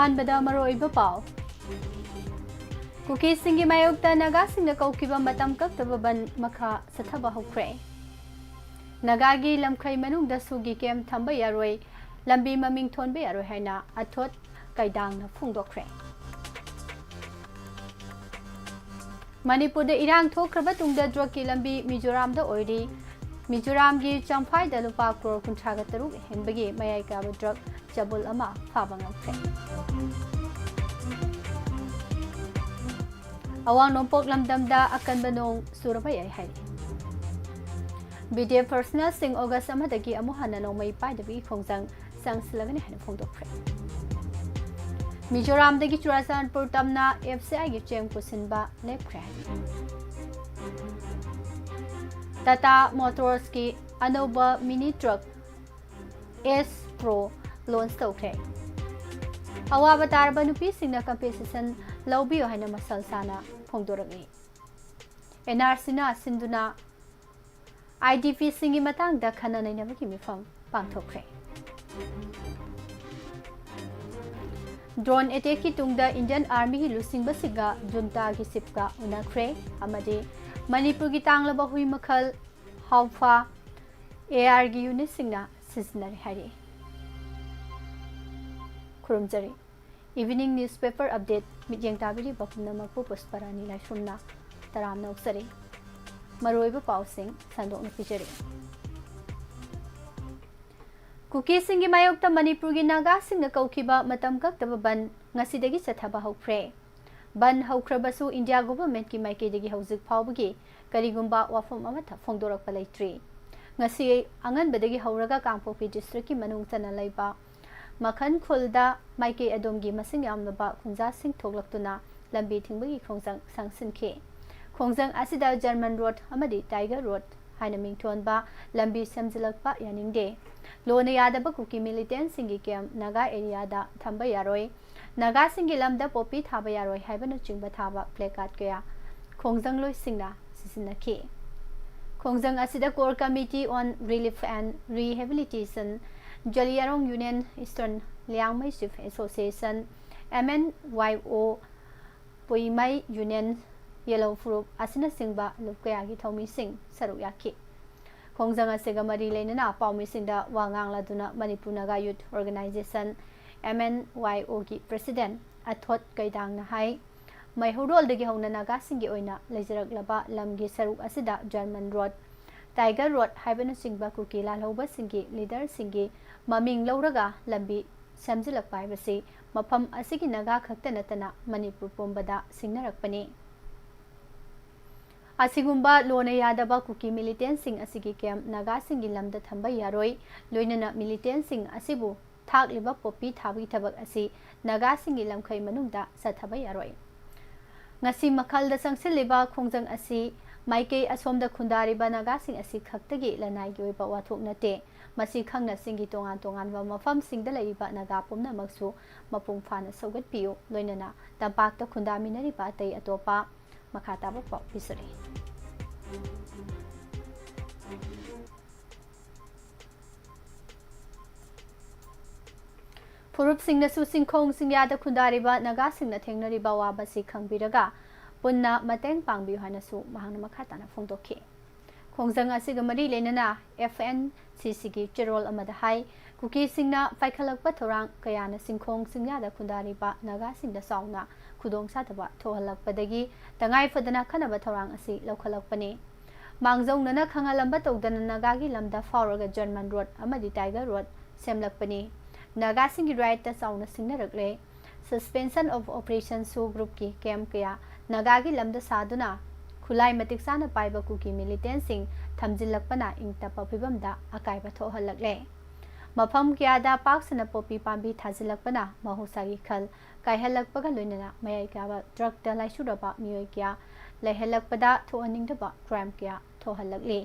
अहानबदा मरोइबा पाव cookie सिंगी मायोक्ता Naga सिंगना कौकिबा मतम कक्तबा बन मखा सथबा हौख्रे नगागी लमखै मनुंगदा सुगी केम थंबा यारोय लंबी ममिंग थोनबा यारोय हाइना अथोत कैदांगना फोंदोख्रे मणिपुर दा इरांग थोख्रबा तुंगदा ड्रग की लंबी मिजोराम दा ओइरी मिजोराम की चंफाई दा लुपा करोड़ कुंथ्रागा तरुक हेनबगी मयाई काबा ड्रग चबुल अमा फाबा ngamkhre awang nompok lamdamda akanba nong suraba yai hai BDF personnel sing August amadagi amuhana nongmai paidabi khongjang sangslagani hana phongdokkhre Mizoram dagi Churachandpur tamna FCI gi cheng pusinba lepkhre Tata Motors ki anoba mini truck S Pro launch tokre awaba tarba nupi singna competition lawbiyo haina masal sana phongdoragi NRC na sinduna IDP singi matang da khana naina baki mifam pangthokre drone attack ki tungda Indian Army hi lusing basiga junta gi sipka unakre amade Manipur gi tanglaba hui makhal haufa AR gi unit singna siznari hari Kurumjari Evening newspaper update midyang tabiri bapna makpu pusparani lai shumna taramna uksari maroiba pausing sandokna pijari Kuki singi mayokta Manipur gi naga singna kaukiba matam kaktaba ban ngasidagi chathaba hokre ban hokrabasu India government ki maikedagi hauzik phawbagi karigumba wafam amatha phongdorak palaitri ngasi angan badagi hauraga kangpopi district ki manung chana laiba Makhan khulda maike adom gi masing yamnaba khunja sing thoglaktuna lambi thingbagi khongjang sangsinke khongjang asida German road amadi Tiger road haina mingthonba lambi samjilakpa yaningde lona yadaba kuki militant singi kem naga area da thamba yaroi naga singi lamda popi thaba yaroi haibana chingba thaba placard kya khongjang loi singna sisinaki khongjang asida core committee on relief and rehabilitation Jaliarong Union Eastern Liangmai Chief Association MNYO Puimai Union Yellow Fruit Asina Singba Lukayagi Thomi Singh Saruyaki Khongjang asega mari leinana paumi singda wangang laduna Manipur Naga Youth Organization MNYO gi President Athot Kaidang na hai mai hodol dagi hongna naga singi oina leijarak laba lamgi saruk asida German Road Tiger Road haibana singba kuki lalhoba singi leader singi maming lauraga lambi samjilak paibasi mafam asigi naga khakta natana Manipur pombada singnarakpani asigumba lona yadaba kuki militant sing asigi kem naga singi lamda thamba yaroi loinana militant sing asibu thakliba popi thabi thabak asi naga singi lamkhai manungda sathaba yaroi ngasi makhalda sangsilliba khongjang asi maike asomda khundariba naga sing asi khaktagi lanai gi oiba wathok nate masi khangna singi tongan tongan ba mafam singda laiba naga pumna maksu mapung phana sogat piu loinana tampak ta khundaminari ba tai atopa makhata ba pa pisari Purup singna su singkhong singyada khundariba naga singna thengnariba wa basi khangbiraga punna mateng pangbiu hana su mahangna makhata na phongdokhi khongjang asiga mari lenana FNCC gi cherol amada hai kuki singna paikhalakpa thorang kayana singkhong singyada khundariba naga singda sauna khudong sataba thohalakpadagi tangai fadana khanaba thorang asi lokhalakpani mangjongna khangalamba tawdana naga gi lamda fauraga German Road amadi Tiger Road semlakpani naga singi right ta sauna singnarakle suspension of operation su group ki camp kya naga gi lamda saduna khulai matik sana paiba kuki militant sing thamjilakpana ingtapa phibamda akaiba thohalakle mafam kya da paksana popi pambi thajilakpana mahusagi khal kaihalakpaga loinana mayai kya drug da laisudaba miyoi kya lehelakpada thoaningdaba crime kya thohalakle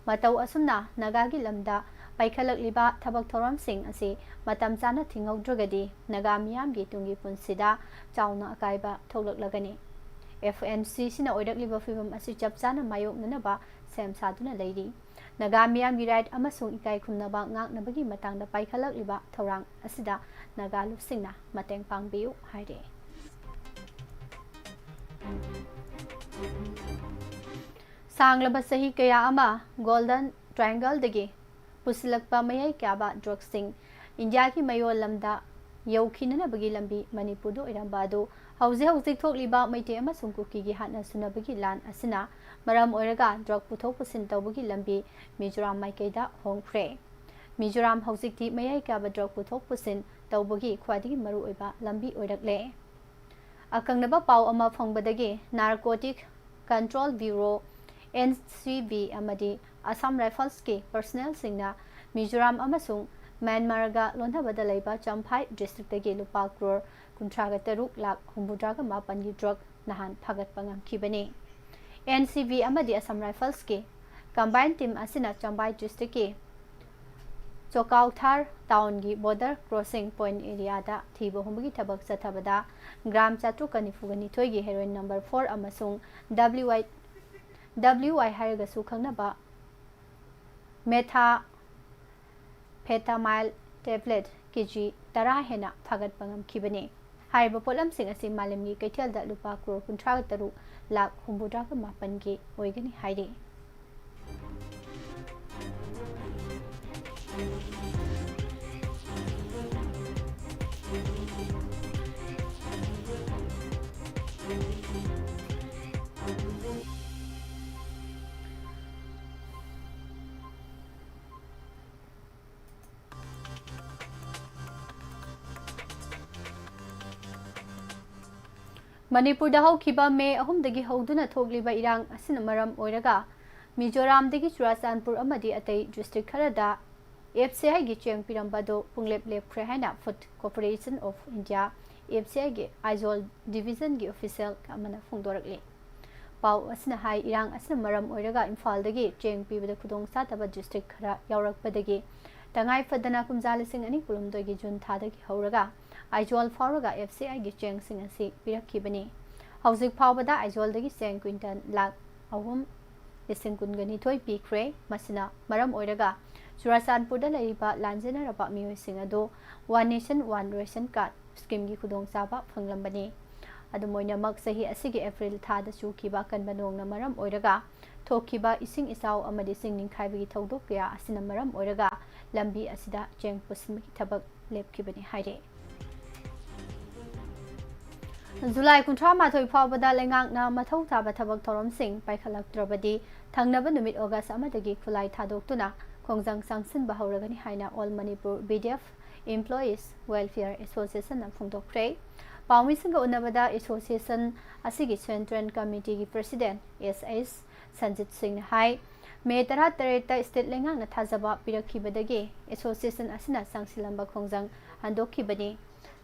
matau asumna naga gi lamda paikhalakliba thabak thoramsing asi matam chana thingaudragadi naga miyamgi tungi punsida chauna akaiba tholaklagani FNC sina oirakliba fibam asi chap chana mayoknanaba sem saduna leiri naga miyamgi right amasung ikai khumnaba ngaknabagi matangda paikhalakliba thorang asida naga lupsingna mateng pangbiu haire सांगलबा सही कया अमा golden triangle दगे पुसलकपा मयई क्याबा ड्रग्सिंग India की मयोल lambda यौखिनना बगी लंबी मणिपुर दो इरंबादो हौजे हौजे थोकलिबा मैते अमा सुंकुकी गी हाना सुनबगी लान असना मरम ओरगा ड्रग पुथोक पुसिन तौबगी लंबी मिजोराम माइकेदा होंख्रे मिजोराम हौजिकती मयई क्याबा ड्रग पुथोक पुसिन तौबगी ख्वादिगी मरु ओइबा लंबी ओइरकले अकंगनबा पाव अमा फंगबदगे narcotic control bureau NCB amadi Assam Rifles ke personnel singna Mizoram amasung Myanmar ga lonhabada leiba Champhai district ge lupa crore kuntraga taruk lak humbudraga mapan gi drug nahan phagat pangam khibani NCB amadi Assam Rifles ke combined team asina Champhai district ke Chokauthar town gi border crossing point area da thibo humbugi thabak sathabada gram chatu kanifugani thoi gi heroin number 4 amasung WI हायरगसु खंगनबा methamphetamine tablet KG 10 हेना फागत पंगम खिबने हाइब पोलम सिंग असि मालमगी कैथेलदा लुपा क्रोर 53 लाख हुंबुद्राग मापन के ओइगनि हाइरे मणिपुर हौखिबा मे अहुमदगी हौदुना थोगलिबा इरांग असिना मरम ओइरगा मिजोराम दगी चुराचानपुर अमदी अतै डिस्ट्रिक्ट खरदा FCI गी चेंग पिरंबादो पुंगलेप लेपख्रे हाइना food corporation of India FCI गी आइजोल डिवीजन गी ऑफिशियल अमना फोंदोरकले पाव असिना हाई इरांग असिना मरम ओइरगा इम्फाल दगी चेंग पिबदा खुदोंग सातबा डिस्ट्रिक्ट खरा यावरकपदगी तंगाई फदना कुमजा लिसिंग अनि कुलुमदोगी जुन थादगी हौरगा आइजोल फावरगा FCI गी चेंग सिंग असि पिरखिबनी हौजिक फावबदा आइजोल दगी चेंग क्विंटल लाख अहुम लिसिंग कुनगनी थोय पिख्रे मसिना मरम ओइरगा चुराचानपुरदा लैबा लांजेनरबा मियोइसिंग अदो one nation one ration card scheme गी खुदोंग चाबा फंगलंबनी अदुमोइनमक सही असिगी एप्रिल थादा चुखिबा कनबनोंगना मरम ओइरगा थोखिबा इसिंग इसाव अमदि सिंग निंखाइबगी थौदोक कया असिना मरम ओइरगा लंबी असिदा चेंग पुसमगी थबक लेपखिबनी हाइरे जुलाई 18 फावबदा लेंगांगना मथौ ताबा थबक थोरमसिंग पाइखलक्त्रबदी थंगनबा नुमित ऑगस्ट अमदगी खुलाई थादोक्तुना खोंजंग सांगसिनबा हौरगनी हाइना all Manipur BDF employees welfare association ना फोंदोक्ख्रे पाउमिसिंग उनबदा एसोसिएशन असिगी सेंट्रल कमिटी की प्रेसिडेंट SS संजित सिंह हाई मे 13 स्टेट लेंगांगना थाजबा पिरखिबदगी एसोसिएशन असिना सांगसिलंबा खोंजंग हंदोखिबनी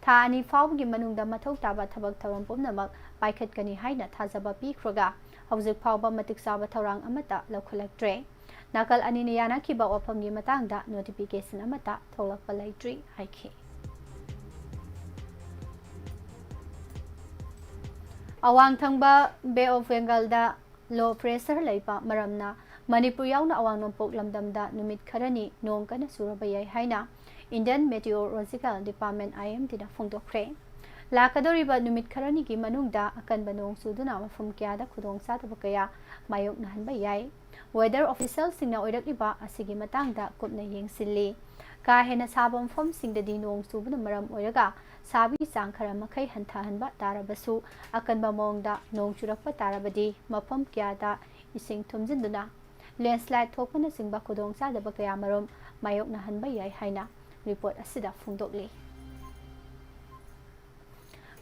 था अनि फावगी मनुंगदा मथौ ताबा थबक थौरम पुमनमक पाइखतकनी हाइना थाजबा पिख्रगा हौजिक फावबा मतिक साबा थौरांग अमता लौखलक्ट्रे नाकल अनि नियाना खिबा वाफमगी मतंगदा नोटिफिकेशन अमता थौलकपा लैट्री हाइखि अवांग थंगबा बे ऑफ बेंगलदा लो प्रेशर लैबा मरमना मणिपुर यावना अवांग नोंपोक लमदमदा नुमित खरनी नोंग कना सुरबा याय हाइना इंडियन मेटेओरोलॉजिकल डिपार्टमेंट IMD दा फोंदोख्रे लाकदोरिबा नुमित खरनी की मनुंगदा अकनबा नोंग सुदुना मफम क्यादा खुदोंग सातबा कया मायोक नहनबा याय वेदर ऑफिशियल सिंगना ओइरकलिबा असिगी मतंगदा कुपना येंगसिल्ली का हेना साबम फम सिंगददी नोंग सुबना मरम ओइरगा साबी चांग खरा मखै हंथाहनबा तारबसु अकनबा मोंगदा नोंग चुरकपा तारबदी मफम क्यादा इसिंग थुमजिंदुना लैंडस्लाइड थोकपना सिंगबा खुदोंग सादबा कया मरम मायोक नहनबा याय हाइना रिपोर्ट असिदा फोंदोकली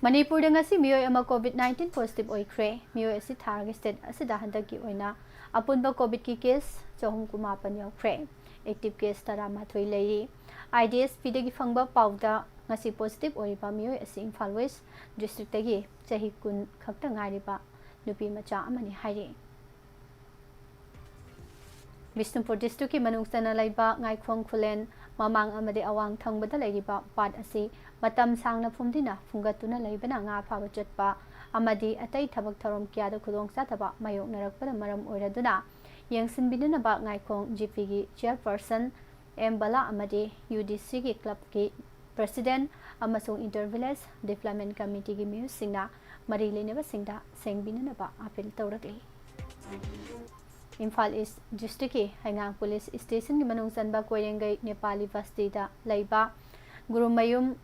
मणिपुर दंगसी मियोय अमा COVID-19 पॉजिटिव ओइख्रे मियोय असि थारगे स्टेट असिदा हंदकी ओइना अपुनबा कोविड की केस 4 यावख्रे एक्टिव केस 13 लैरी IDSP दगी फंगबा पाउदा ngasi positive ओइबा मियोय असि इम्फाल वेस्ट डिस्ट्रिक्ट दगी चही कुन खक्ता ngairiba nupi macha amani haire Bishnupur district ki manungsana laiba Ngaikong Khulen mamang amade awang thangbada laiba pat asi matam sangna phumdina phungatuna laibana nga phaba chatpa amadi atai thabak tharom kya da khudong sataba mayok narakpada maram oiraduna yengsinbinana ba Ngaikong GP gi chairperson M Bala amade UDC gi club ki president amasung intervillage development committee gi miu singna mari leneba singda sengbinana ba appeal tawrakli Imphal East District ki Hangang Police Station ki manung sanba Koyengai Nepali Basti da laiba Gurumayum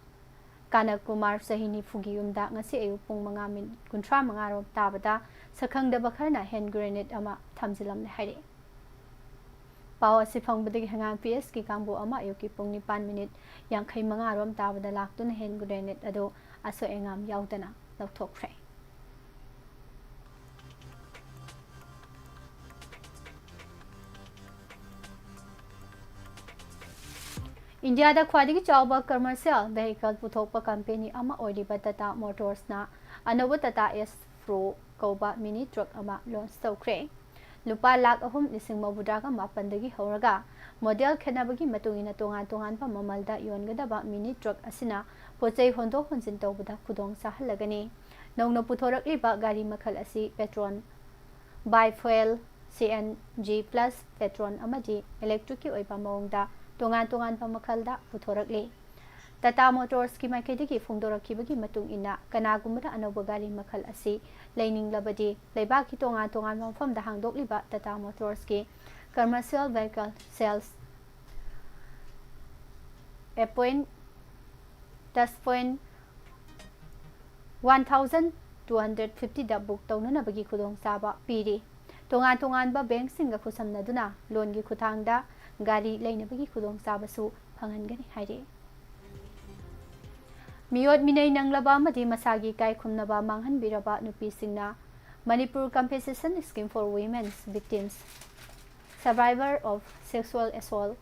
Kanak Kumar Sahini Fugiyum da ngasi ayu pung mga min kuntra mga rom tabada sakhang da bakharna hand grenade ama thamjilam le haire Pawa si phangbada ki Hangang PS ki kambu ama ayu ki pung 9 minute yang khai mga rom tabada laktuna hand grenade ado aso engam yaudana lauthokre India da khwadigi chawba commercial vehicle puthokpa company ama oiliba Tata Motors na anawa Tata S Pro koba mini truck ama launch tawkhre lupa lakh ahum lising mabudra ka mapandagi horaga model khenabagi matungina tongan pa mamalda yongadaba mini truck asina pochai hondo honjin tawbada khudong sahalagani nongno puthorakliba gari makhal asi petrol biofuel CNG plus petrol amadi electric ki oiba mawngda tongan pa makhalda puthorakli Tata Motors ki maikhaidagi phungdorakibagi matung ina kanagumada anoba gari makhal asi leining labadi leiba ki tongan mafamda hangdokliba Tata Motors ki commercial vehicle sales appoint 1250 da book tawnana bagi khudong saba piri tongan ba bank singa khusamnaduna loan gi khuthangda gari leinabagi khudong sabasu phangangani haire Miyot minay nanglaba amadi masagi kai khumnaba manghan biraba nupi singna Manipur compensation scheme for women's victims survivor of sexual assault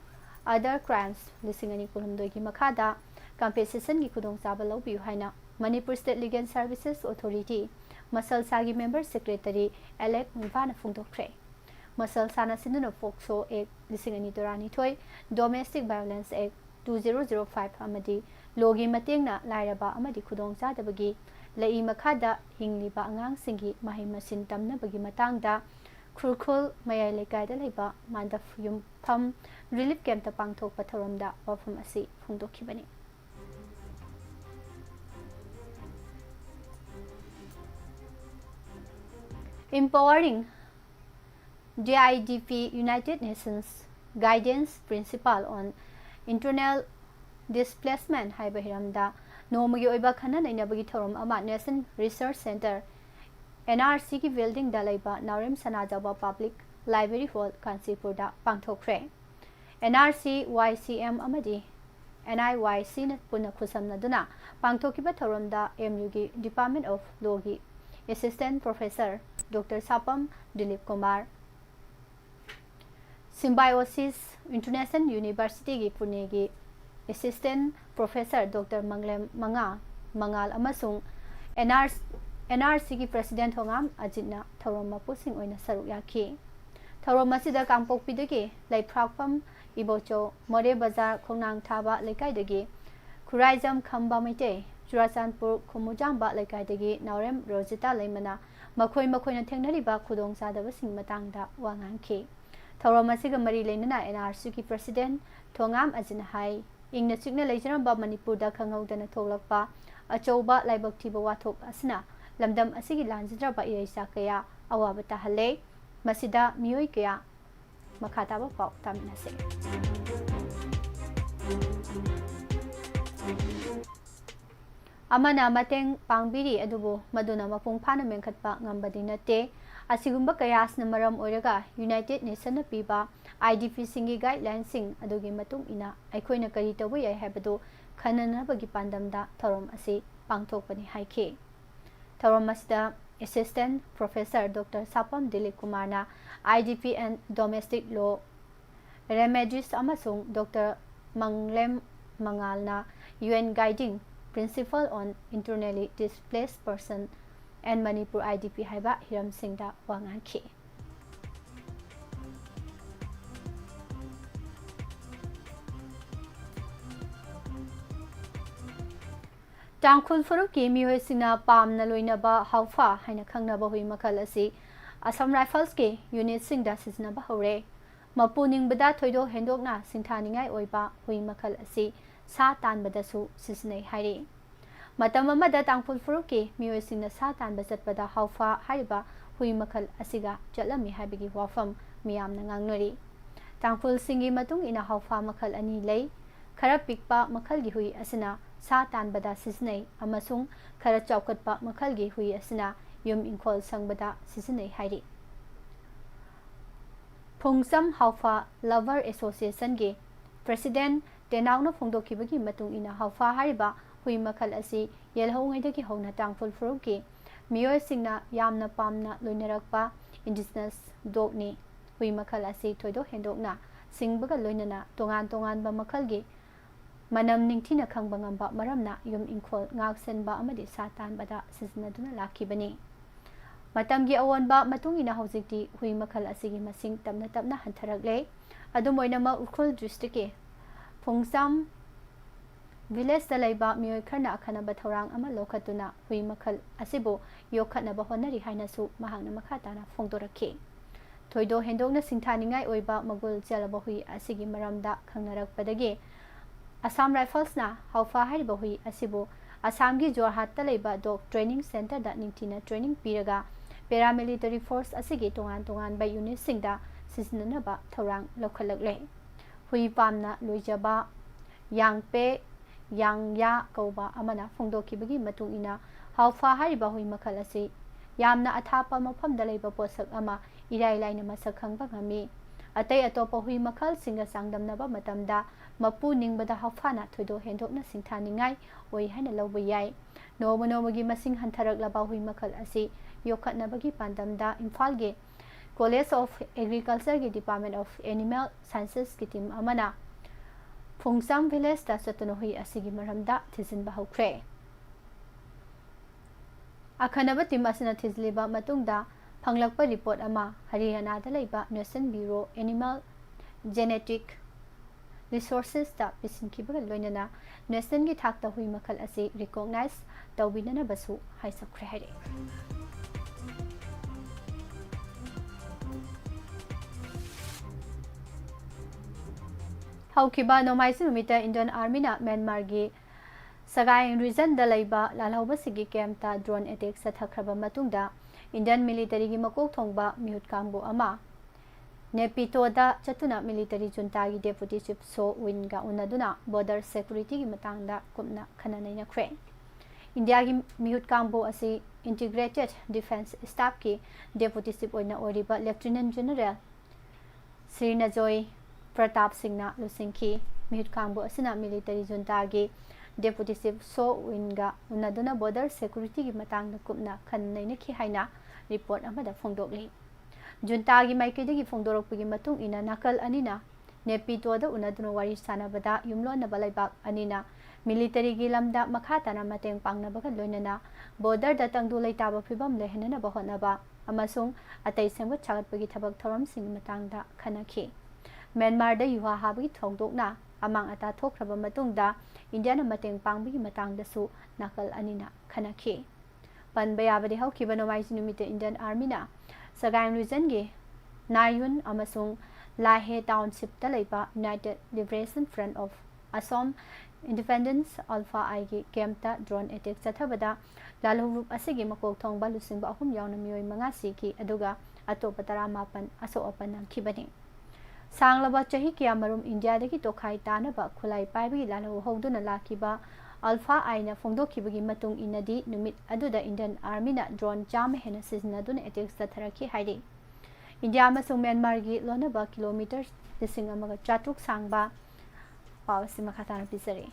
other crimes lisingani kulumdoi gi makhada compensation gi khudong saba lawbiu haina Manipur State Legal Services Authority Masal Sagi member secretary Alec Mvana phungdokre Masal Sana Sinduno Foxo Act Lisingani Dorani Toy Domestic Violence Act 2005 amadi logi matengna lairaba amadi khudong sadabagi lai makhada hingliba angang singi mahai masin tamna bagi matangda khurkhul mayai lekai da leiba mandaf yum pham relief camp ta pangthok patharamda wafam asi phungdokhibani empowering GIDP United Nations Guidance Principle on Internal Displacement haiba hiramda nomagi oiba khana nainabagi thorom ama Nation Research Center NRC ki building da laiba Naurem Sanajaba Public Library Hall Kansipur da pangthokre NRC YCM amadi NIYC na puna khusamna duna pangthokiba thorom da MU gi Department of Law gi Assistant Professor Dr. Sapam Dilip Kumar Symbiosis International University gi Pune gi Assistant Professor Dr. Manglem Mangal amasung NRC ki President Hongam Ajitna Thorom mapusing oina saruk yakhi Thorom masida kangpokpi dagi laiprakpam ibocho More Bazar Khongnang Thaba lekai dagi Khuraijam Khamba Maite Churachandpur Khumujangba lekai dagi Naurem Rosita leimana makhoi na thengnariba khudong sadaba sing matangda wangangkhi Thorom asiga mari leinana NRC ki President Thongam Ajin hai ingna chikna leijaramba Manipur da khanghaudana tholakpa achouba laibak thiba wathok asna lamdam asigi lanjidraba iraisa kaya awaba tahalle masida miyoi kaya makhataba pau taminase amana mateng pangbiri adubo maduna mapung phana mengkhatpa ngambadi nate asigumba kayasna maram oiraga United Nations piba IDP singi guidelines sing adugi matung ina aikhoina kari tabu yai habadu khananabagi pandamda thorom asi pangthokpani haikhe thorom asida Assistant Professor Dr. Sapam Dilip Kumar na IDP and Domestic Law Remedies amasung Dr. Manglem Mangal na UN Guiding Principle on Internally Displaced Person and Manipur IDP haiba hiram singda wangangkhi Tangkhul Furuk ki mihoy singna pamna loinaba haufa haina khangnaba hui makhal asi Assam Rifles ki unit singda siznaba hore mapuning bada thoido hendokna singthaningai oiba hui makhal asi sa tanbada su siznai hairi matam amada Tangkhul Furuk ki mihoy singna sa tanba chatpada haufa haiba hui makhal asiga chatlami haibigi wafam miyamna ngangnori Tangkhul singi matung ina haufa makhal ani lei khara pikpa makhal gi hui asina sa tanbada siznai amasung khara chaukatpa makhal gi hui asina yum inkhol sangbada siznai hairi Phungsam Haufa Lover Association gi President Tenaungna phongdokibagi matung ina haufa hariba hui makhal asi yelhongaidagi hona Tangkhul Furuk gi miyoy singna yamna pamna loinarakpa indigenous dog ni hui makhal asi thoido hendokna singbaga loinana tongan ba makhal gi manam ningthina khangba ngamba maramna yum inkhol ngaksenba amadi satan bada siznaduna lakhibani matamgi awonba matungina hojikti hui makhal asigi masing tamna hantharakle adumoinama Ukhul district ke Phungsam village da laiba miyoy kharna akhanaba thorang ama lokhatuna hui makhal asibo yokhatnaba honari hainasu mahangna makhatana phongdorakhi thoido hendokna singthaningai oiba magul chalaba hui asigi maramda khangnarakpadagi Assam Rifles na haufa hariba hui asibo Assam gi Jorhat ta leiba dog training center da ningtina training piraga paramilitary force asigi tongan ba unit singda siznanaba thorang lokhalakle hui pamna loijaba yangpe yangya kauba amana phongdokibagi matung ina haufa hariba hui makhal asi yamna athapa mafam da leiba posak ama irai laina masak khangba ngami atai atopa hui makhal singa sangdamnaba matamda mapu ningbada hafana thoido hendokna singthaningai oi haina lawba yai nomogi masing hantharak hui makhal asi yokhatnabagi pandamda Imphal ge College of Agriculture ge Department of Animal Sciences ki team amana Phungsam village ta satuna hui asigi maramda thizin ba hokre akhanaba team asina thizliba matungda phanglakpa report ama Haryana da leiba National Bureau Animal Genetic Resources ta pisinkibaga loinana national gi thakta hui makhal asi recognize tawbinana basu haisakre haire haukiba nomaisi numita Indian Army na Myanmar gi Sagai region da laiba lalhauba sigi camp ta drone attack sathakraba matungda Indian military gi makok thongba mihut kangbo ama Nepito da chatuna military junta gi deputy chief so win ga unaduna border security gi matangda kumna khananai na khre India gi mihut kangbo asi integrated defense staff ki deputy chief oina oriba lieutenant general Srinajoy Pratap Singh na lusingki mihut kangbo asina military junta gi deputy chief so win ga unaduna border security gi matangda kumna khananai na khi haina report amada phongdokli junta gi maikedi phongdorokpagi matung ina nakal anina nepito da unaduna wari sanabada yumlon na balaibak anina military gi lamda makhatana mateng pangnabaga loinana border da tangdu leitaba phibam lehnana bahonaba amasung atai sengwa chagatpagi thabak thoram sing matangda khanakhi Myanmar da yuha habagi thongdokna amang ata thokraba matungda India na mateng pangbagi matangda su nakal anina khanakhi panbayabadi haukiba nomaisi numite Indian Army na Sagai region ge Nayun amasung Lahe township ta leiba United Liberation Front of Assam Independence Alpha I ge camp ta drone attack chathabada lalhuru asigi makok thongba lusingba ahum yauna miyoi manga siki aduga atopa 18 aso apan khibani sanglaba chahi kya marum India dagi tokhai tanaba khulai paibi lalhu hoduna lakiba Alpha aina phongdokhibagi matung inadi numit aduda Indian Army na drone jam hena siznaduna attack satharaki hairi India amasung Myanmar gi lonaba kilometer lising amaga chatuk sangba pawsi makhatana pisari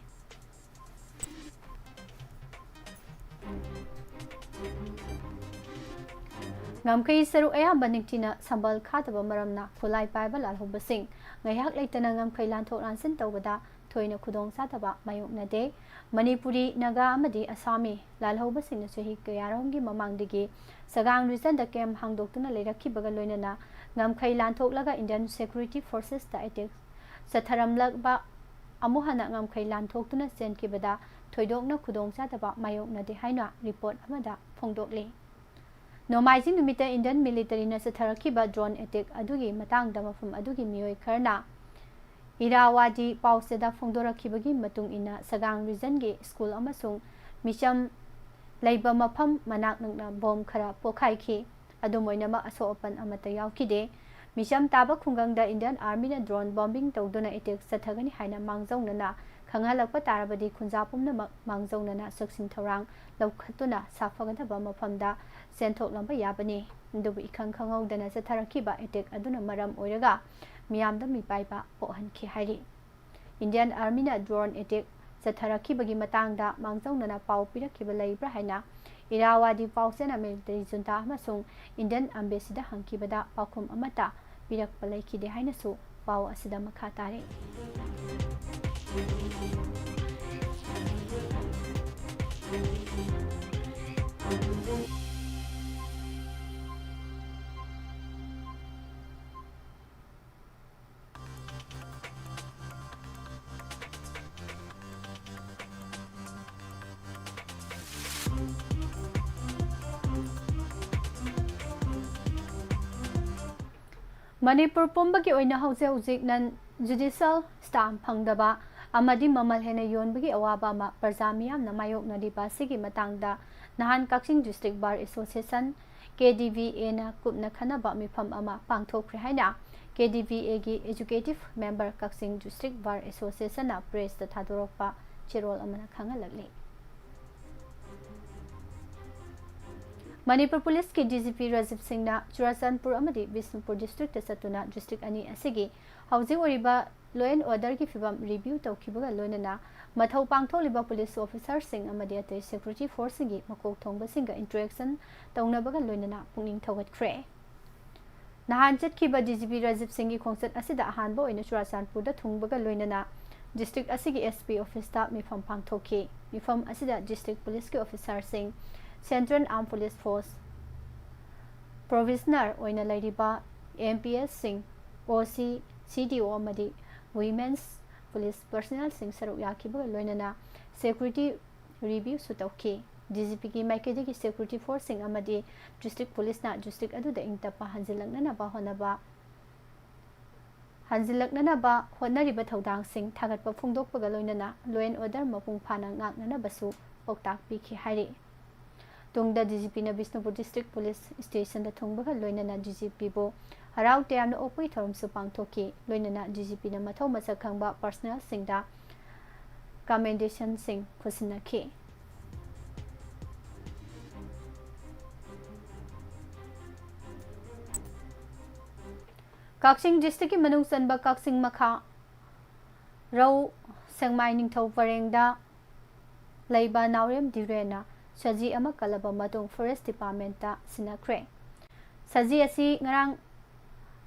ngamkai saru ayamba ningtina sambal khataba maramna khulai paiba lalhobasing ngaiyak leitana ngamkai lanthok ransin tawbada thoina khudong sataba mayokna de Manipuri Naga amadi Assami lalhobasing chahi kayaronggi mamangdigi Sagang region da kem hangdoktuna leirakhibaga loinana ngamkai lanthoklaga Indian Security Forces ta attack satharamlakba amuhana ngamkai lanthokuna senkibada थोइदोकना खुदोंचादबा मायोकनादे हाइना report अमदा फोंदोकले नोमाइजिंग नुमिता Indian military न सथरखिबा ड्रोन अटैक अदुगी मतंगदा मफम अदुगी मियोय खरना इरावादी पाउसेदा फोंदोरखिबगी मतुंग इना सगांग रीजन गे स्कूल अमसुंग मिचम लैबा मफम मनाक नंगना बॉम खरा पोखाइखि अदुमोइनमा असोअपन अमता यावखिदे मिचम ताबा खुंगंगदा इंडियन आर्मी न ड्रोन बॉम्बिंग तौदुना अटैक सथगनी हाइना मांगजौनना खंगालकपा तारबदी खुंजा पुमनमक मांगजौनना सक्सिन थौरांग लौखतुना साफगदबा मफमदा सेंथोकलंबा याबनी दुबु इखंग खंगौदना सथरखिबा अटैक अदुना मरम ओइरगा मियामदा मिपाइबा पोहनखि हाइरि इंडियन आर्मी न ड्रोन अटैक सथरखिबगी मतंगदा मांगजौनना पाउ पिरखिबा लैब्रा हाइना इरावादी पाउसेना मिलिटरी जुंता अमसुंग इंडियन एम्बेसीदा हंखिबदा पाखुम अमता पिरकपा लैखिदे हाइनसु पाउ असिदा मखा तारे मणिपुर पुंबगी ओइना हौजे हौजिक नन जुडिशियल स्टाम्प फंगदबा अमदी ममल हेना योनबगी अवाबा अमा प्रजा मियामना मायोकनरिबा सिगी मतंगदा नहान Kakching district bar association KDVA ना कुपना खनबा मिफम अमा पांगथोखरे हाइना KDVA गी educative member Kakching district bar association ना प्रेस दा थादोरपा चिरोल अमना खंगलगले मणिपुर पुलिस की DGP राजीव सिंह ना चुराचंदपुर अमदी बिष्णुपुर डिस्ट्रिक्ट सतुना डिस्ट्रिक्ट अनि असिगी हौजिंग ओरिबा लॉ एंड ऑर्डर की फिबम रिव्यू तौखिबगा लोइनना मथौ पांगथोलिबा पुलिस ऑफिसर सिंह अमदी अते सिक्योरिटी फोर्स सिंगी मकोक थोंगबा सिंगा इंटरेक्शन तौनबगा लोइनना पुंगिंग थौगतख्रे नहान चटखिबा DGP राजीव सिंह की खोंसत असिदा अहानबा ओइना चुराचंदपुर दा थुंगबगा लोइनना डिस्ट्रिक्ट असिगी SP ऑफिस ता मिफम पांगथोखि मिफम असिदा डिस्ट्रिक्ट पुलिस के officer Singh central arm police force प्रोविजनर ओइना लैरिबा MPS सिंह OC CDO अमदी वुमेन्स पुलिस पर्सनल सिंह सरुक याखिबगा लोइनना सिक्योरिटी रिव्यू सुतौखि DGP की माइकेदी की सिक्योरिटी फोर्स सिंह अमदी डिस्ट्रिक्ट पुलिस ना डिस्ट्रिक्ट अदुदा इंतपा हंजिलकनबा होनरिबा थौदांग सिंह थागतपा फुंगदोकपगा लोइनना लॉ एंड ऑर्डर मपुंग फाना ngaknanabasु पौताक पिखि हाइरि तुंगदा DGP ना बिष्णुपुर डिस्ट्रिक्ट पुलिस स्टेशन दा थुंगबगा लोइनना DGP बो हराउ तयामना ओपुई थौरमसु पांगथोखि लोइनना DGP ना मथौ मसक खंगबा पर्सनल सिंगदा कमेंडेशन सिंह खुसिनखि कक्सिंग डिस्ट्रिक्ट की मनुंग चनबा कक्सिंग मखा रौ सेंगमाई निंगथौ परेंगदा लैबा नावरेम दिरेना सजी अमा कलबा मतुंग फॉरेस्ट डिपार्टमेंट ता सिनाख्रे सजी असी ngarang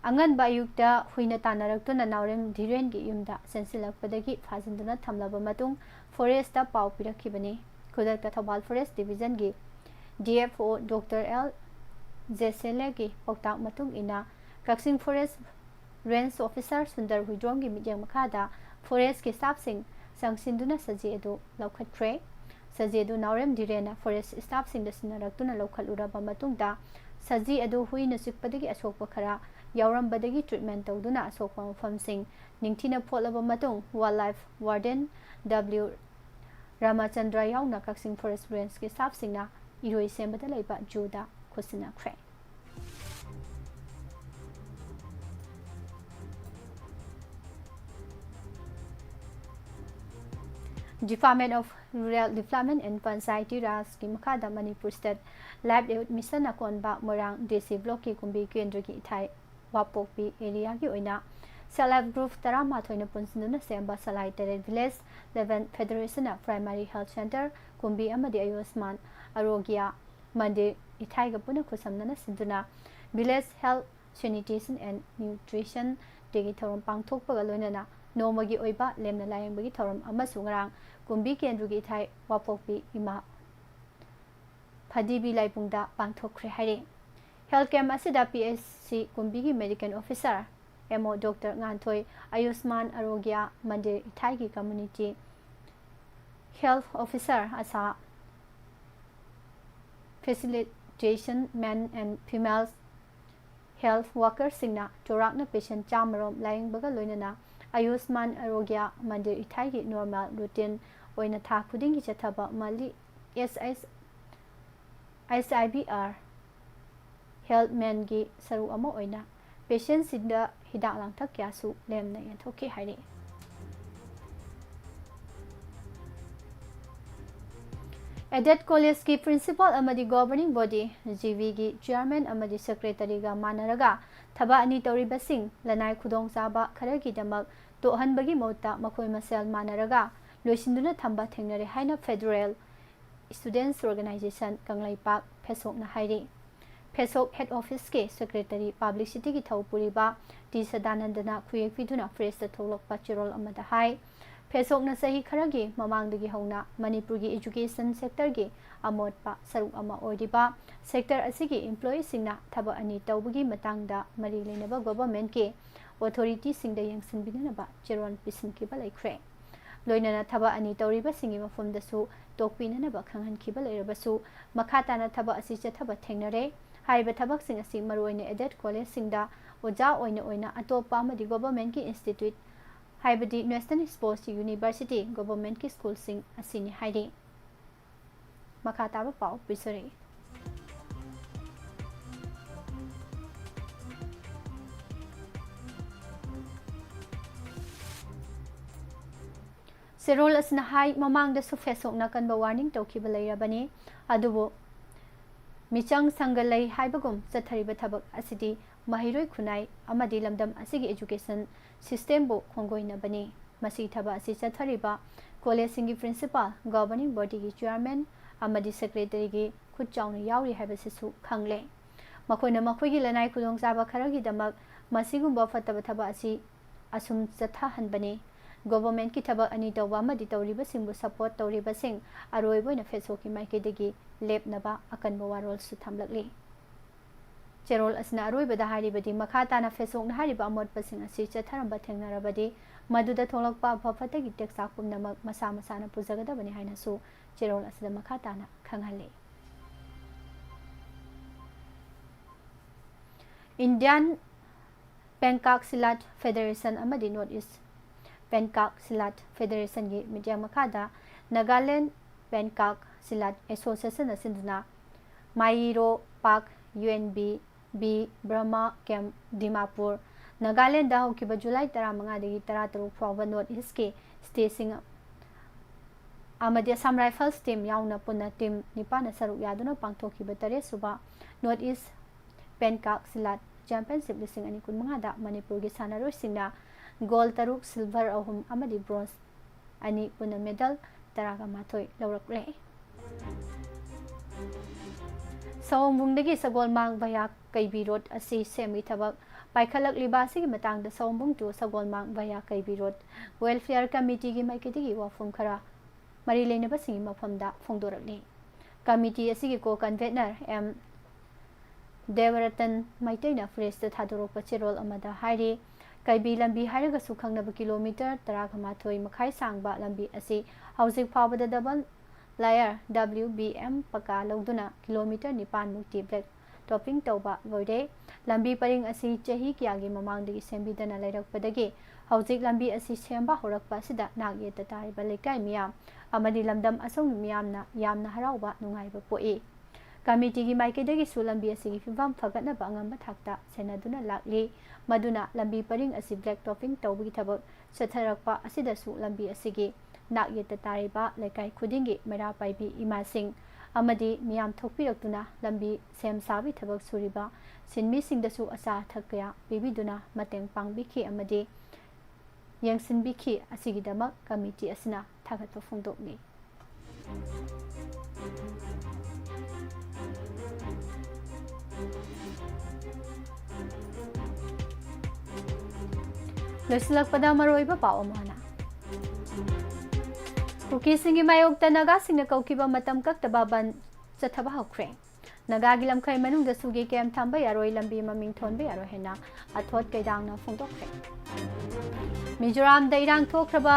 angan bayukta huina tanaragtuna naurem dhiren gi yumda sensilakpadagi phajinduna thamlaba matung forest ta pau pirakhibani khudakta thobal forest division gi DFO Dr. L Jesele gi pautak matung ina Kaksin forest range officer Sundar Huidrong gi midyang makhada forest ki staff sing sangsinduna saji edu laukhatkre saji edu naurem dhirena forest staff sing da sinaraktuna laukhaluraba matungda saji edu huina sikpadagi asokpa khara yaurambadagi treatment tawduna asokpa mafam sing ningthina pholaba matung wildlife warden W Ramachandra yauna Kaksin forest range ki staff singna iroi sembada laiba juda khusina khre Department of Rural Development and Panchayati Raj ki makhada Manipur State Livelihood Mission akonba Morang DC Block ki kumbi kendra ki ithai wapokpi area ki oina self group tarama thoina punsinduna semba salai tere village 11 Federation of Primary Health Center kumbi amadi ayushman arogya mandir ithai ga puna khusamnana sinduna village health sanitation and nutrition degi thorom pangthokpa ga loinana nomagi oiba lemna layang bagi thorom amasu ngarang kumbi kendru gi thai wapokpi ima phadibi laipungda pangthokre haire health camp asida PSC kumbi gi medical officer MO Dr. Nganthoi Ayushman Arogya Mandir ithai gi community health officer asa facilitation men and female health workers singna chorakna patient chamarom lying baga loinana Ayushman Arogya Mandir Ithai normal routine oina tha khudingi chathaba mali SIBR health men gi saru ama oina patient sinda hidak langthak kya su lemna yanthoki haire Adet College ki principal amadi governing body GV gi chairman amadi secretary ga manaraga thaba ani tori basing lanai khudong saba kharagi damak to hanbagi mota makhoi masel manaraga loisinduna thamba thengnare haina federal students organization kanglai pak phesok na hairi phesok head office ke secretary publicity ki thaupuri ba ti sadanandana khuyek piduna press ta tholok pachirol amada hai phesok na sahi kharagi mamangdagi hauna Manipur gi education sector gi amot pa saru ama oidiba sector asigi employees singna thaba ani tawbagi matangda mari leinaba government ke authority singda yangsinbinaba cheron pisin ki ba laikre loinana thaba ani tawriba singi mafum dasu tokpinana ba khanghan ki ba leirabasu makhata na thaba asi che thaba thengnare haiba thabak sing asi maroine adet college singda oja oina atopa amadi government ki institute haibadi National Sports University Government ki school sing asini hairi makhata ba pau pisare Serol asna hai mamang da su fesok na kan ba warning tawkiba leirabani adubo michang sangalai haibagum chathariba thabak asidi mahiroi khunai amadi lamdam asigi education system bo khongoina bani masi thaba asi chathariba college singi principal governing body gi chairman amadi secretary gi khut chawna yauri haiba sisu khangle makoina makoi gi lanai khudong saba kharagi damak masigumba fataba thaba asi asum chatha hanbani government ki thaba ani tawba amadi tawriba singbu support tawriba sing aroi boina fesok ki maike degi lepnaba akan bawarol su thamlakli Cherol asna aroi bada haribadi makhata na fesok na hariba amot pasing asi chatharamba thengnarabadi maduda tholakpa bhafatagi teksa kumnamak masa na pujagada bani haina su Cherol asda makhata na khanghale Indian Pencak Silat Federation amadi North East Pencak Silat Federation gi media makhada Nagaland Pencak Silat Association asinduna Mairo Park UNB B Brahma Camp Dimapur Nagaland da hokiba July 15 dagi 13 fawba North East ke station amadi Assam Rifles team yauna punna team nipana saruk yaduna pangthokiba tare suba North East Pencak Silat Championship lising ani kun manga da Manipur gi sanaroi singna gold taruk silver ahum amadi bronze ani punna medal taraga mathoi laurakle Sawmbungdagi sagol mang baya kaibi road asi semi thabak paikhalak libasi gi matang da sawmbung tu sagol mang baya kaibi road welfare committee gi maikidigi wafum khara mari leina basingi mafamda phongdorakni committee asi gi ko convener M Devaratan maitaina fresh ta thadorok pachirol amada hairi kaibi lambi haraga su khangnaba kilometer 13 makhai sangba lambi asi housing phawada double layer WBM paka lauduna kilometer 9 mukti black topping tawba voide lambi paring asi chahi kyagi mamangdagi sembidana lairakpadagi hauzik lambi asi semba horakpa sida nagye ta tariba lekai miyam amadi lamdam asong miyamna yamna harauba nungaiba poi committee gi maikidagi su lambi asi gi fimvam phagatna ba ngamba thakta senaduna lakli maduna lambi paring asi black topping tawbi thabak chatharakpa asida su lambi asi gi nak yeta tariba lekai khudingi mera paibi imasing amadi miyam thokpiraktuna lambi sem sabi thabak suriba sinmi singdasu asa thakya bibiduna mateng pangbikhi amadi yangsinbikhi asigidamak committee asina thagatpa phongdokni loisilakpada maroiba paw amana Kuki singi mayok ta naga singna kaukiba matam kaktaba ban chathaba hokre naga gi lamkhai manung da sugi kem thamba yaroi lambi maming thonbe yaro hena athot kaidang na phongdokre Mizoram da irang thokraba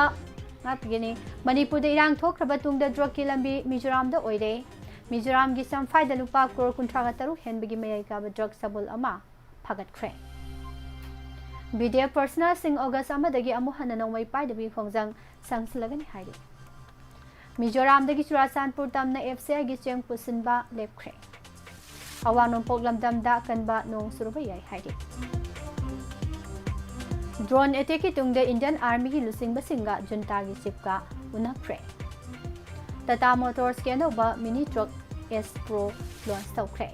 ngapgini Manipur da irang thokraba tungda drug ki lambi Mizoram da oire Mizoram gi samphai da lupa crore kuntraga taru henbigi mayai ka ba drug sabul ama phagat khre Video personal sing August amadagi amu hana nomai pai da bi khongjang sangsilagani hairi Mizoram dagi Churasanpur tamna FCI gi cheng pusinba lepkhre Awanon poglamdam da kanba nong suruba yai hairi Drone attack ki tungde Indian Army ki lusingba singa junta gi chipka unakre Tata Motors ke ba mini truck S Pro launch tawkre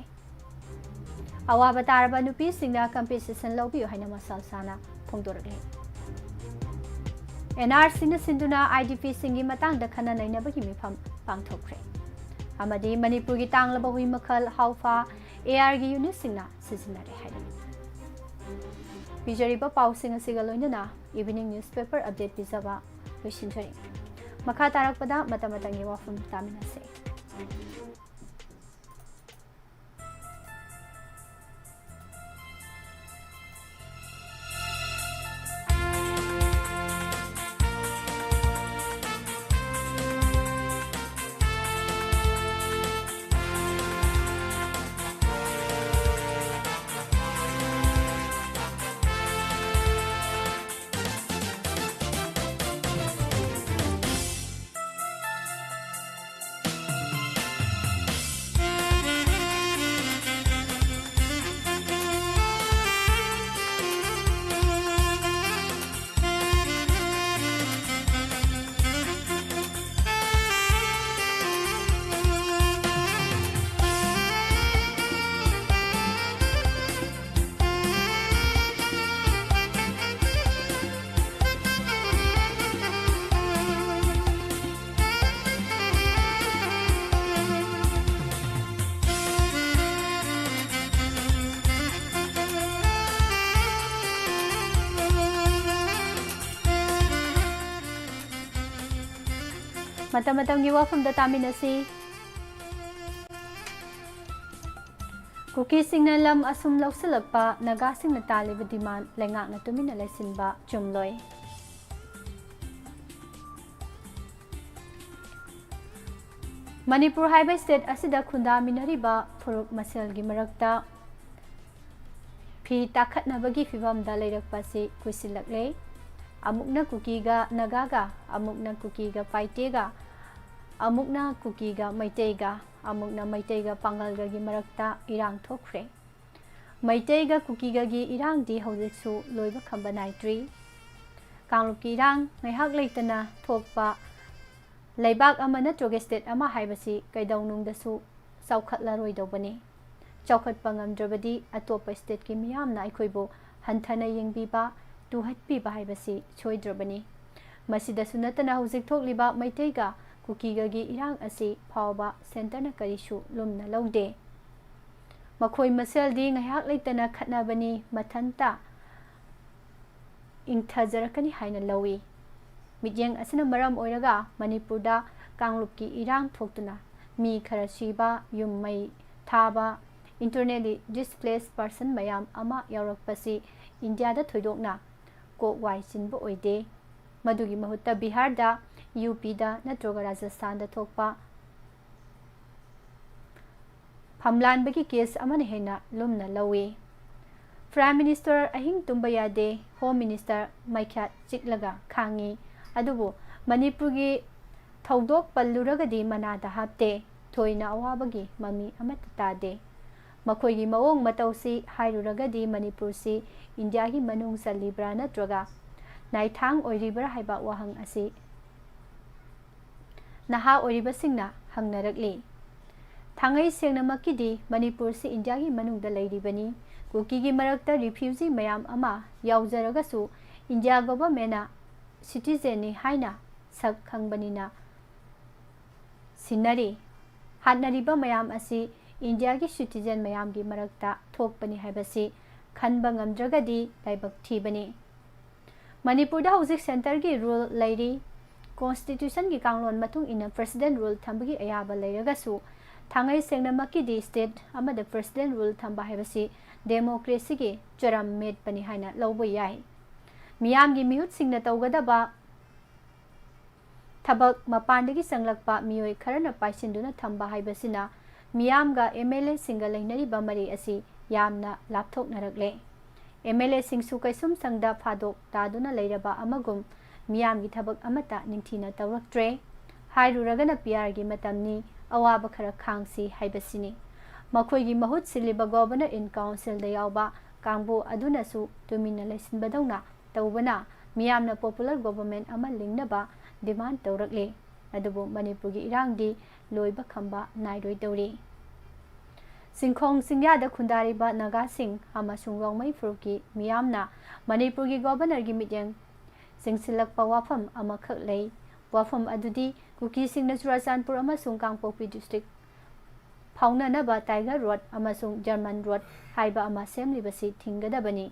Awa batarba nupi singna competition lobi haina masal sana phongdorle NRC na sinduna IDP singi matang da khana naina bagi mifam pangthokre amadi Manipur gi tanglaba hui makhal haufa AR gi unit singna sizinare haina Bijariba pausing asiga loinana evening newspaper update bizaba loisinjari makha tarakpada matamatangi wafum taminase Matam-matam gi wafam da taminasi Kuki singna lam asum lausilakpa naga singna taliba demand lengak na tumina laisinba chumloi Manipur haiba state asida khunda minariba phuruk masel gi marakta phi takhatnabagi fibam da leirakpa si kuisilakle amukna kukiga nagaga amukna kukiga paitega amukna kukiga maiteiga amukna maiteiga pangalga gi marakta irang thokre maiteiga kukiga gi irang di hojiksu loiba khamba naitri kanglup ki irang ngaihak leitana thokpa leibak amana troge state ama haibasi kaidawnung dasu saukhatla roidobani chaukhatpa ngamdrabadi atopa state ki miyamna aikhoibo hanthana yengbiba tuhatpiba haibasi choidrabani masidasu natana hojik thokliba maiteiga kukiga gi irang asi phawba center na karisu lumna lode makhoi masel di ngaihak leitana khatnabani mathanta ingthajarakani haina lawi midyeng asina maram oiraga Manipurda kanglupki irang thoktuna mi khara siba yummai thaba internally displaced person mayam ama yaurakpasi India da thoidokna ko wai sinbo oide madugi mahutta Bihar da UP da natroga Rajasthan da thokpa phamlan bagi case amana hena lumna lawi Prime Minister ahing tumba yade Home Minister maikhat chiklaga khangi adubu Manipur gi thodok palluragadi manada hapte thoina awabagi mami amata tade makhoi gi mawong matausi hairuragadi Manipur si India gi manung salibra natroga naithang oiribra haiba wahang asi naha oiriba singna hangnarakli thangai sengna makidi Manipur si India gi manung da leiribani kuki gi marakta refugee mayam ama yaujaraga India government citizen ni haina sak khangbanina sinari hadnariba mayam asi India gi citizen mayam gi marakta thokpani haibasi khanba ngamdragadi laibak thibani Manipur da hojik center gi rule lairi constitution gi kanglon matung ina president rule thambagi ayaba leiragasu thangai sengna makidi state amada president rule thamba haibasi democracy gi charam met pani haina lobo yai miyam gi mihut singna tawgadaba थबक मपानदगी संगलकपा मियोय खरना पाइसिंदुना थंबा हाइबसिना मियामगा MLA सिंगा लेनरिबा मरी असि यामना लापथोकनरकले एमएलए सिंगसु कैसुम संगदा फादोक तादुना लेरबा अमगुम मियामगी थबक अमता निंगथीना तौरक्ट्रे हाइरुरगना पीआरगी मतमनी अवाब खरा खांगसी हाइबसिनी मखोयगी महुत सिलिबा गवर्नर इन काउंसिल दा यावबा कांगबो अदुनसु तुमिना लेसिनबदौना तौबना मियामना पॉपुलर गवर्नमेंट अमा लिंगनबा डिमांड तौरकले अदुबो मणिपुर की इरांगदी लोइबा खंबा नाइरोय तौरी सिंखोंग सिंग्यादा खुंदारिबा नागा सिंह अमसुंग रोंगमई फुरुकी मियामना मणिपुर की गवर्नर की मिटिंग सिंगसिलकपा वाफम अमखक लई वाफम अदुदी कुकी सिंगना चुराचानपुर अमसुंग कांगपोपी डिस्ट्रिक्ट फाउननबा टाइगर रोड अमसुंग जर्मन रोड हाइबा अमा सेमलिबसी थिंगदबनी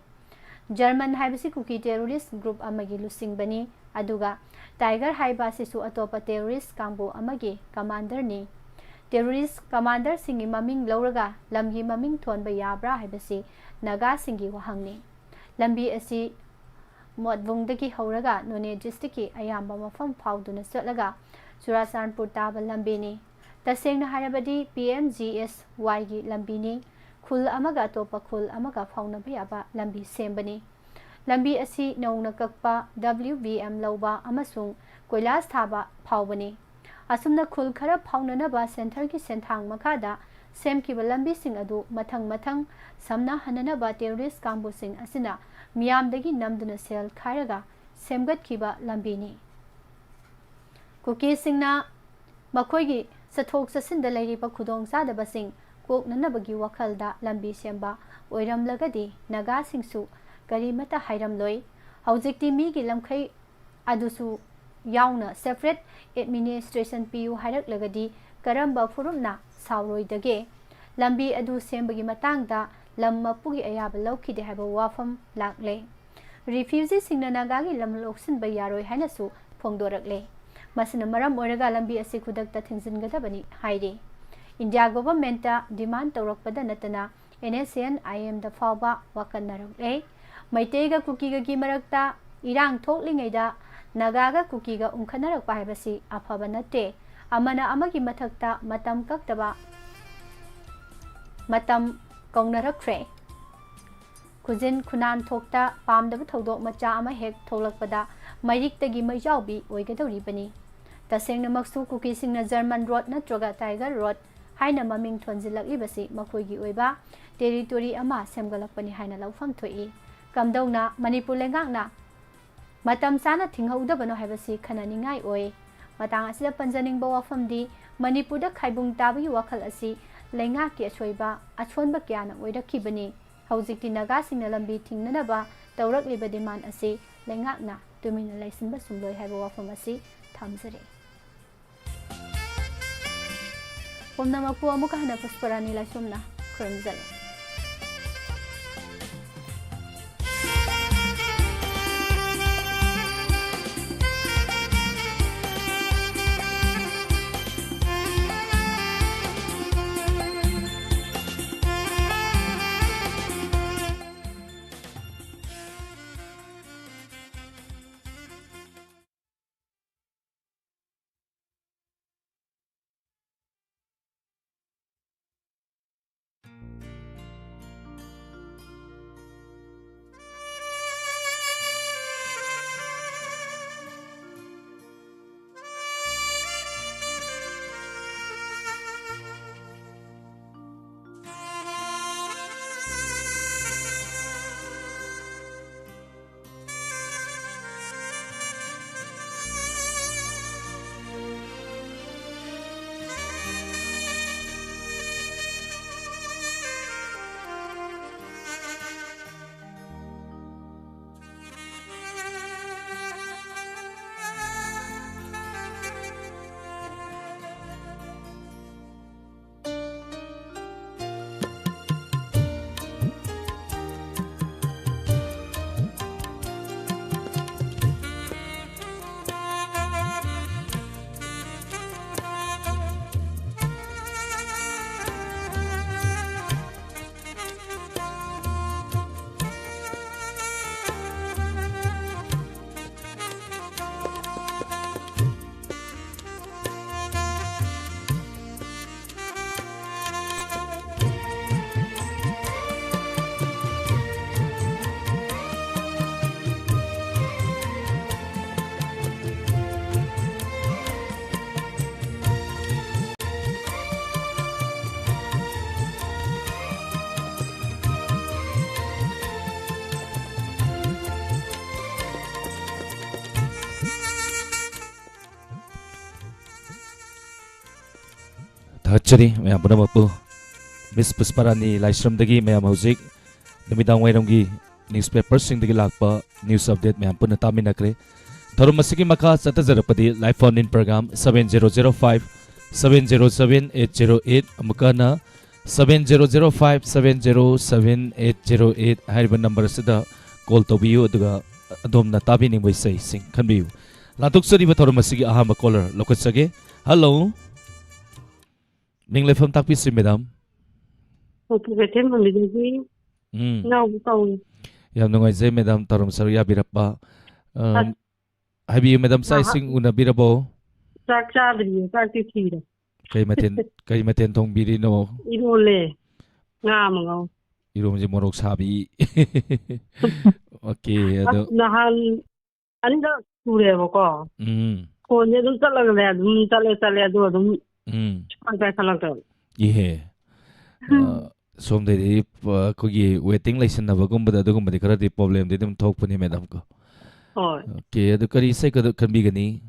जर्मन हाइबसी कुकी टेररिस्ट ग्रुप अमगी लुसिंगबनी अदुगा टाइगर हाइबा सिसु अतोपा टेररिस्ट कांगबो अमगी कमांडर नि टेररिस्ट कमांडर सिंगी ममिंग लौरगा लमगी ममिंग थोनबा याब्रा हाइबसी नागा सिंगी वहांगनी लंबी असी मोदबुंगदगी हौरगा नोने डिस्ट्रिक्ट की अयाम्बा मफम फाउदुना चलगा चुराचानपुर ताबा लंबीनी तसेंगना हाइबदी PMGSY की लंबीनी खुल अमगा अतोपा खुल अमगा फाउनबा याबा लंबी सेमबनी लंबी असी नौना कक्पा WBM लौबा अमसुंग कोइलास थाबा फाउबनी असुमना खुल खरा फाउननबा सेंटर की सेंथांग मखादा सेमकिबा लंबी सिंग अदु मथंग मथंग समना हननबा टेररिस्ट कांगबो सिंग असिना मियामदगी नमदुना सेल खायरगा सेमगतखिबा लंबीनी कुकी सिंगना मखोयगी सथोक ससिंदा लेरिबा खुदोंग सादबसिंग कोकननबगी वखलदा लंबी सेंबा ओइरमलगदी नागा सिंगसु करीमता हाइरमलोय हौजिक्ति मीगी लमखै अदुसु याउना सेपरेट एडमिनिस्ट्रेशन पीयू हाइरकलगदी करंबा फुरुमना सावरोइदगे लंबी अदु सेंबगी मतांगदा लम मपुगी अयाबा लौखिदे हाइबा वाफम लाकले रिफ्यूजी सिंगना नागागी लम लोक्सिनबा यारोय हाइनसु फोंदोरकले मसना मरम ओरगा लंबी असि खुदकता थिंजिनगदबनी हाइरे इंडिया गवर्नमेंट डिमांड तौरकपदा नतना NSN IM दा फावबा वाकन्नरकले मैतेगा कुकीगा की मरकता इरांग थोकलिंगैदा नागागा कुकीगा उंखनरकपा हाइबसी अफबा नते अमना अमगी मथक्ता मतम कक्तबा मतम कौनरक्ख्रे खुजिन खुनान थोक्ता पामदबा थौदोक मचा अमा हेक थोलकपदा मैरिक्तगी मैजाउबी ओइगदौरिबनी तसेंगनमक्सु कुकीसिंगना जर्मन रोड नत्रगा टाइगर रोड हाइना ममिंग थोनजिलक्लिबसी मखोयगी ओइबा टेरिटोरी अमा सेमगलकपनी हाइना लौफम थोई कमदौना मणिपुर लेंगाकना मतम साना थिंगहौदबनो हाइबसी खनानिंगाई ओइ मतांग असिदा पंजनिंगबा वाफमदी मणिपुरदा खाइबुंग ताबगी वखल असि लेंगाकी अछोइबा अछोनबा क्याना ओइरखिबनी हौजिक्ति नागासिंगना लंबी थिंगननबा तौरकलिबा डिमांड असि लेंगाकना तुमिना लाइसिनबा सुमलोय हाइबा वाफम असि थामजरे पुमनमकु अमुका हना Pushparani लाइसुमना खुरमजले Hachari maya bunamapu Miss Pusparani Laisramdagi maya hauzik numidang wairamgi newspaper singdagi lakpa news update maya punna taminakre thorum masigi makha chatajarapadi live phone in program 7005 707 808 amukana 7005 707 808 hariba number sida call tobiyu aduga adom na tabi ning waisai sing khanbiyu latuk sariba thorum masigi ahama caller lokatsage hello Ming lefam takpi si madam. Okay, betul memiliki. Nau tahu. Yang nungai zai madam tarum saria birapa. Habi madam sai sing una birabo. Saksa beri, sakti tira. Kay maten tong biri no. Irole. Ngam ngau. Iro mje morok sabi. Okay, ado. Nahan anda sure boko. Ko ne dum talaga le, dum tale ado. Sampai kalau tu. Iya. Som dari kogi waiting license na bagum bada dugum bada kara di problem di dem talk puni madam ko. Oh. Okay, adu kari sai ko kan bi gani.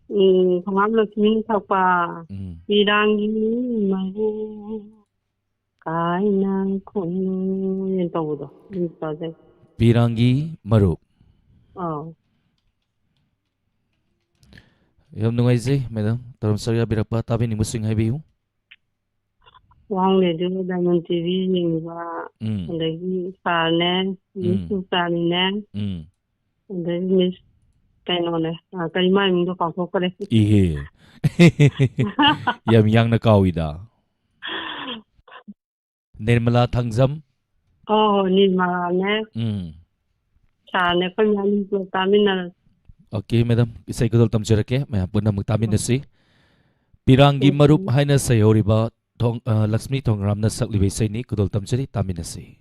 Pengam lekmin siapa? Bidangi mahu kainang kun yang tahu tu. Ini saja. Birangi marup. Oh. Yam nungai zai madam tarum saria birapa tabi ni musing hai biu. Wang le tu dalam TV ni ba. Lagi sana, Yesus sana. Lagi mis kaino le. Kali mai minggu kau kau kare. Iya. Yam yang nak kau ida. Nirmala Thangjam. Oh, Nirmala ne. Sana kau yang tu kami na. Okay, madam. Isai ko tam charake. May punna magtamin na si. Pirangi marup hai na sayoriba thong Lakshmi Thongram na saklibay say ni kudol tam chari tamin na si.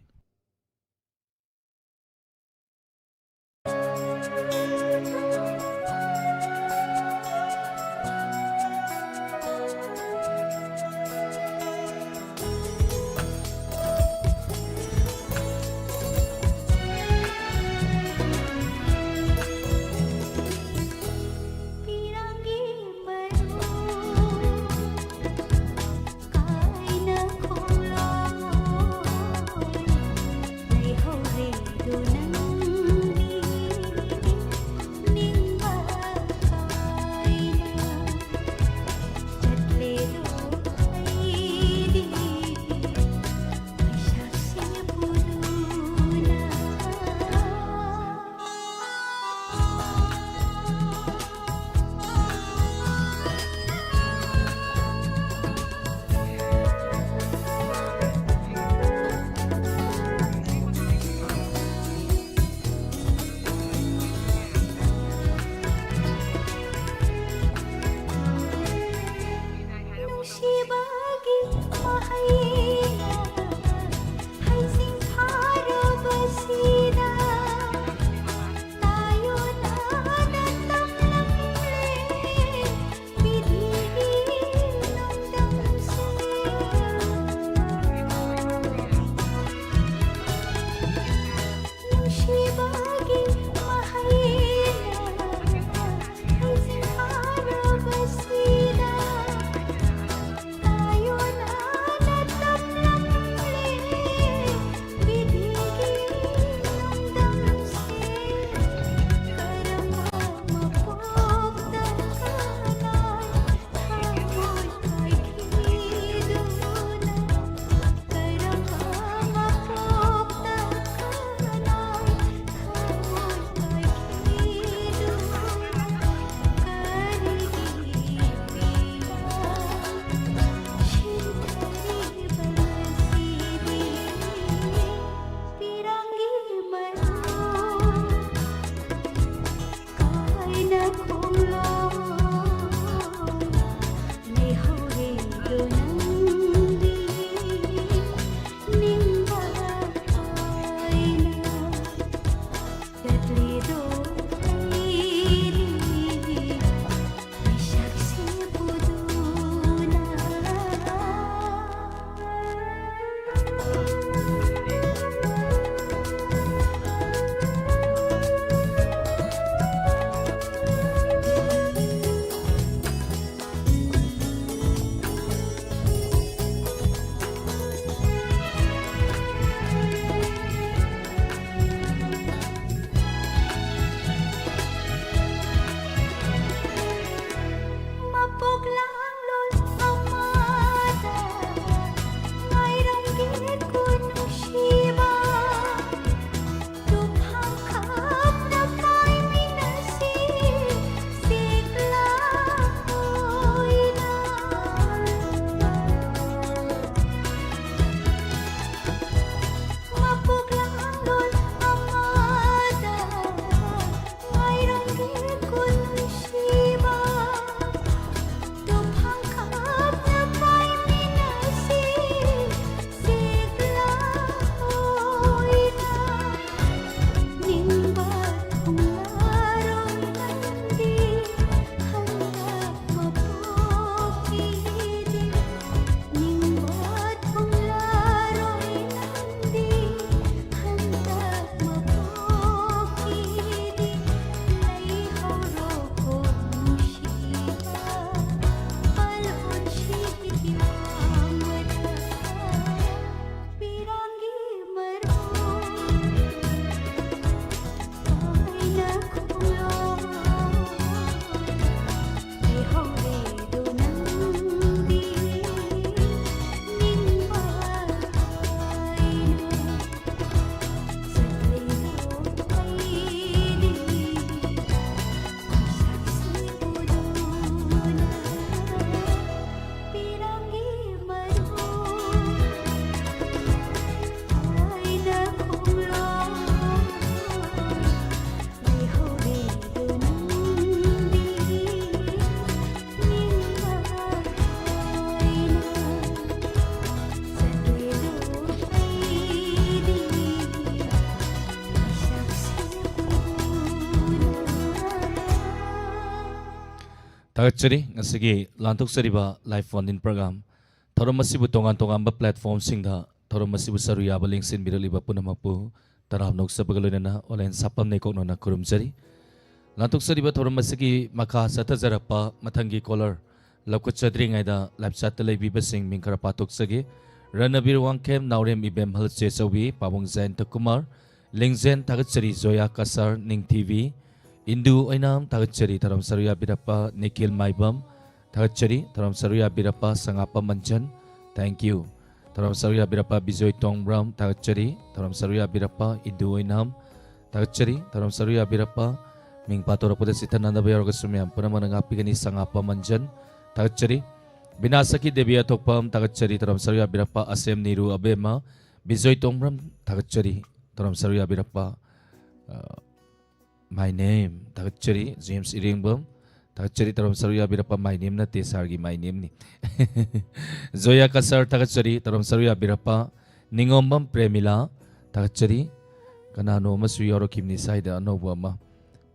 Tagachari ngasigi lantok sariba live phone in program thorom masibu tongan platform singda thorom masibu saru yaba link sin biraliba punamapu taram nok sabagalona online sapam ne koknona kurumjari lantok sariba thorom masigi makha satazarapa mathangi caller lokut chadri ngaida live chat lebiba sing mingkara patok sage Ranabir Wangkem Naurem Ibem Halche Sawi Pabong Zen Takumar Lingzen Tagachari Zoya Kasar Ning TV Indu Ainam Tagachari Taram Saruya Birapa Nikhil Maibam Tagachari Taram Saruya Birapa Sangapa Manjan Thank you Taram Saruya Birapa Bijoy Tongbram Tagachari Taram Saruya Birapa Indu Ainam Tagachari Taram Saruya Birapa Ming Patora Pada Sitananda Bayorgasumyam Punamanangapigani Sangapa Manjan Tagachari Binasaki Devia Tokpam Tagachari Taram Saruya Birapa Asem Niru Abema Bijoy Tongbram Tagachari Taram Saruya Birapa My name Tagachari James Iringbam Tagachari Taram Saruya Birapa my name na Tesargi my name ni Zoya Kasar Tagachari Taram Saruya Birapa Ningombam Premila Tagachari Kanano Masu Yoro Kimni Saida Anobama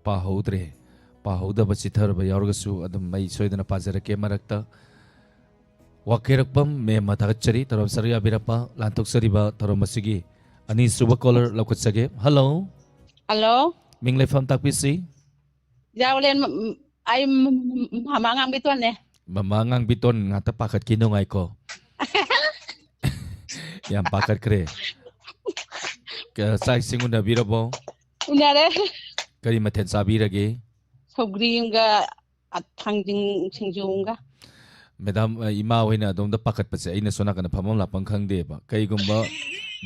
Pahodre Pahoda Bachithar Bayorgasu Adam Mai Soidana Pazarake Marakta Wakirakpam me Matagachari Taram Saruya Birapa Lantok Sariba Taram Masigi Ani Suba caller Lokut Sage Hello Hello Mingle Fam Takpisi Jaulen ay mamangang biton eh. Mamangang biton ngata pakat kinong ay ko. Yang pakat kre. Ka sai singuna birabo. Unyare. Kari maten sabi lagi. Sogri nga at hangjing singjung nga. Madam imaw na dom da pakat pa siya ina sona kana pamam lapang kang de ba. Kay gumba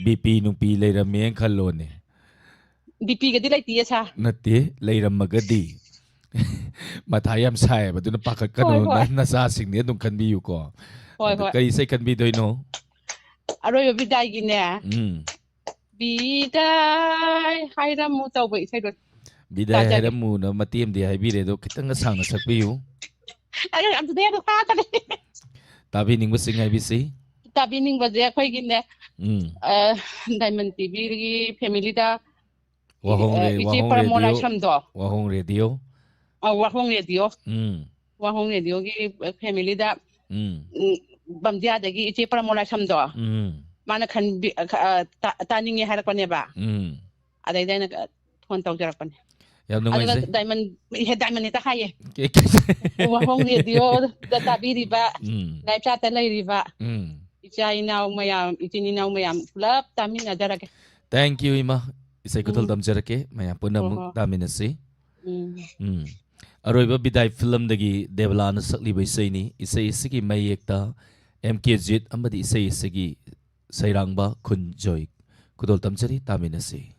BP nung pilay rami ang kalon eh. BP gadi lay tiya sa. Nati layram magadi. Matayam say ba doon pakat ka no nasasing niya doon kan biyo ko. Kay say kan biyo no. Aroy biday gine. Biday hayram mo taw ba isay dot. Biday hayram mo na matiyam di hay bire do kita nga sang sak biyo. Ay am tuday do ka tali. Tabi ning basing ay bisi. Tabi ning ba dia koy gine. Diamond TV family da. Wahong radio. Wahong radio. Wahong radio. Wahong radio ki family da. Bamdia dagi ichi para mona samdo. Mana kan taning ya harak pa ba. Aday day nag phone taw jarak pa. Yam nung ay diamond ita kaya. Wahong radio da tabi riba. Live chat lay riba. Ichi inaw mayam flap tamin na jarak. Thank you Ima. Isay ko tol damjarake maya puna mo dami na si. Aroiba biday film dagi devla na sakli bay say ni isay isigi may yekta MK Jit amadi isay isigi sayrangba kunjoy kudol damjari dami na si.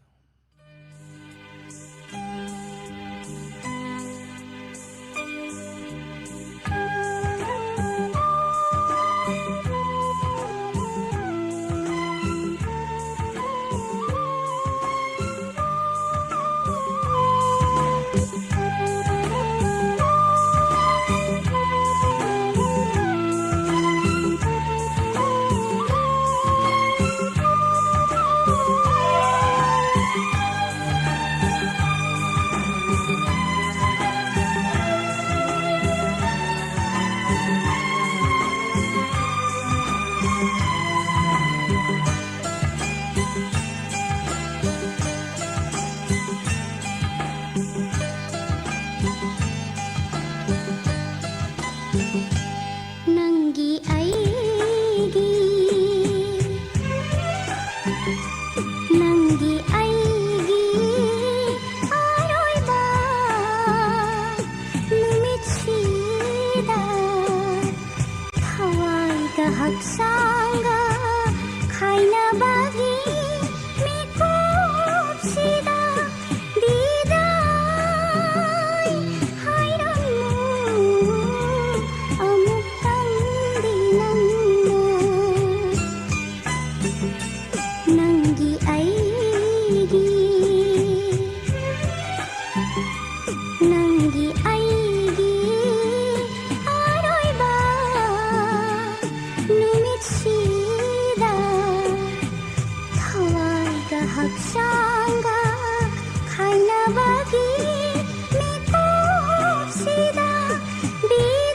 Be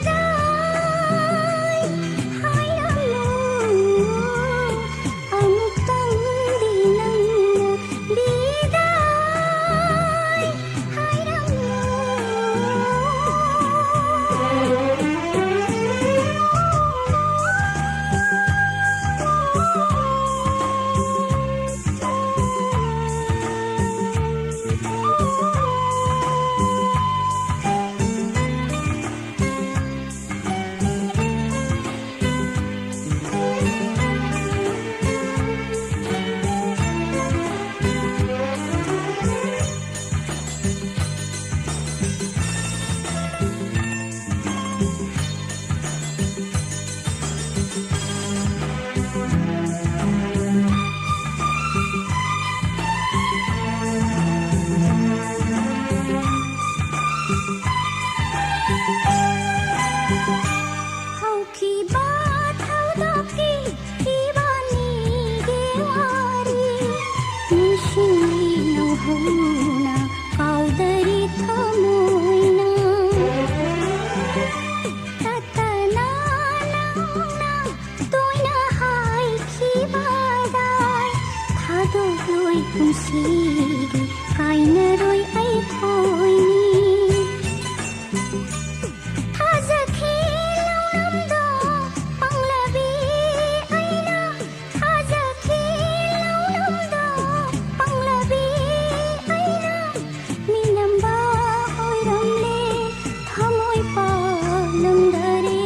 punsigi kainaroy ay koini hazakhi launamdo panglabi aina hazakhi launamdo panglabi aina minamba oiramle thamoi pa namdare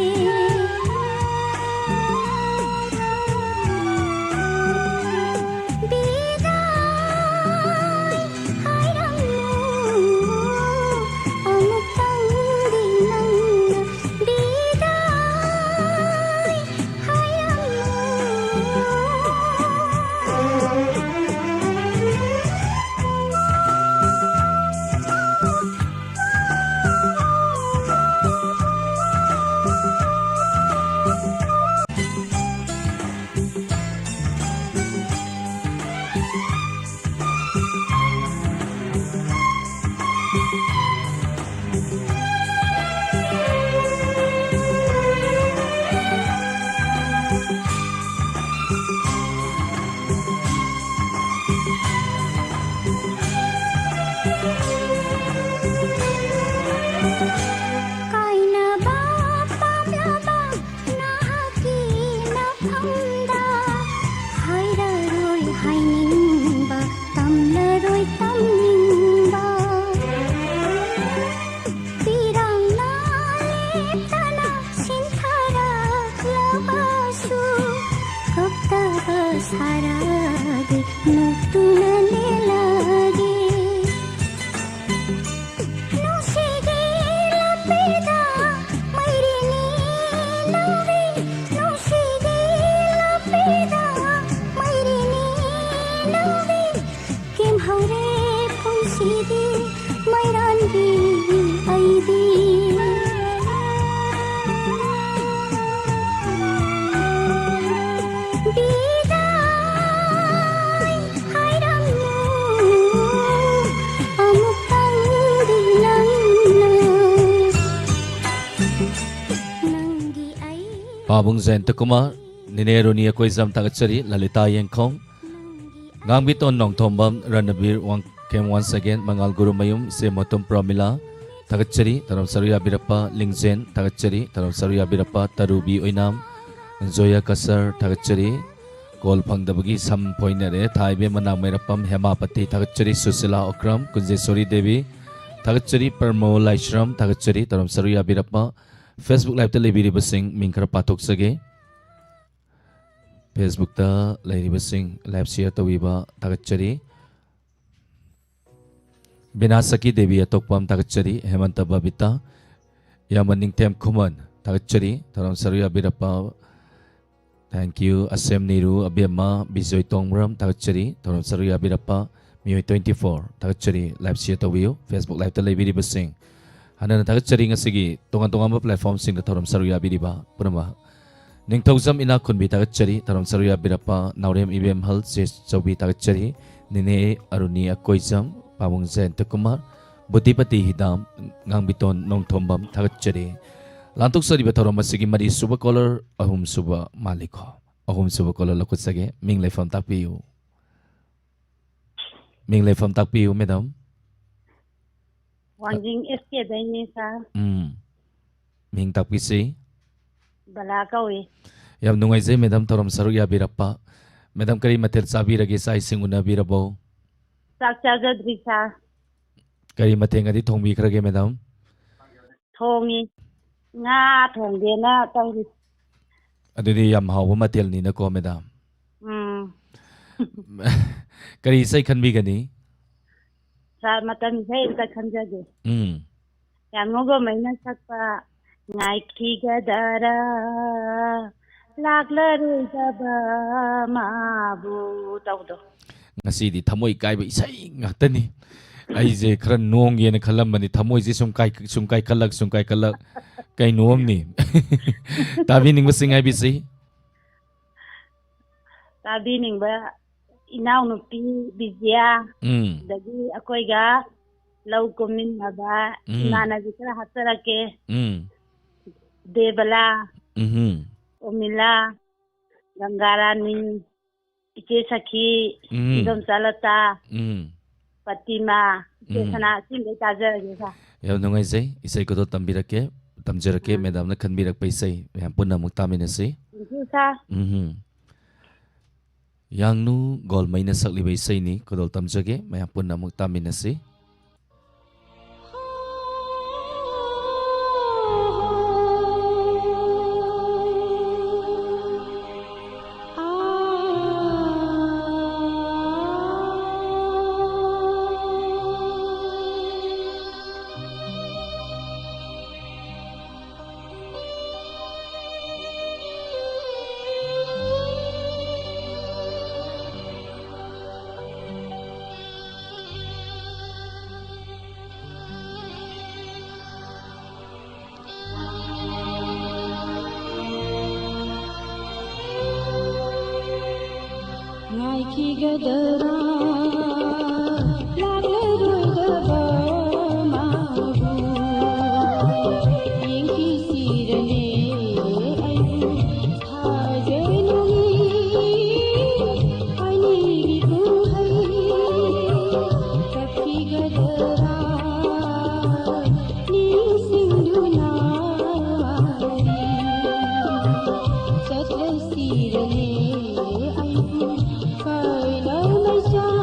Pabung Zen Tukuma, Ninero Nia Koizam Tagachari, Lalita Yankong, Gambiton Nong Tombam, Ranabir came once again, Mangal Guru Mayum, Semotum Pramila, Tagachari, Taram Saruya Birapa, Lingzen, Tagachari, Taram Saruya Birapa, Tarubi Oinam, Zoya Kasar, Tagachari, Gol Pangdabagi, Sam Poinere, Taibe Manamerapam, Hemapati, Tagachari, Susila Okram, Kunjesori Devi, Tagachari, Permo Laishram, Tagachari, Taram Saruya Birapa, Facebook Live ta leibiri basing mingkar patok sage Facebook ta leibiri basing live share tawiba tagachari Binasaki Devi atokpam tagachari Hemanta Babita Yamaning Tem Kuman tagachari Taram Saruya Birapa. Thank you Asem Niru Abiyama Bizoy Tongram tagachari Taram Saruya Birapa Mioy 24 tagachari live share tawiyo Facebook Live ta leibiri basing Hana tagachari nga sige tungan-tungan ba platform sing taram saruya biriba punama ning tawzam ina kunbi tagachari taram saruya birapa naurem ibem hal se chobi tagachari nine aruni akoizam pamung zen takumar budipati hidam ngangbiton nong thombam tagachari lantuk sari ba taram sige mari suba color ahum suba maliko ahum suba color lakut sage ming lefam takpiu madam Wanjing SK dai sa. Ming takpisi. Bala kawi. Yam nungay zay madam taram saruya birapa. Madam kari matel sabi ragi sa ising una birabo. Saksaga drisa. Kari matel nga di thongbi krage madam. Thongi. Nga thongde na tawi. Adudi yam hawa matel ni na ko madam. Kari say kanbi gani. Sa matan sai ta khanjage. Yam ngogo maina sakpa ngai khiga dara lagla rujaba mabu tawdo. Ngasi di thamoy kai ba isay ngaktani. Ay je khran nong yen khalam mani thamoy je sungkai khalak kay nuam ni. Tabi ning basingay bisi. Tabi ning ba inaw nupi bizya dagi akoy ga law kumin ba nana jikra hatarake debala umila gangarani Iche Sakhi, Idom Salata, Fatima, Sana, Simba Taja. Yam nungai zai isai ko to tambirake tamjerake madam na khanbirak paisai yam punna muktamina se yang nu gol maina sakli baisai ni ko dol tamjage mayam punna muktamina se I know my son.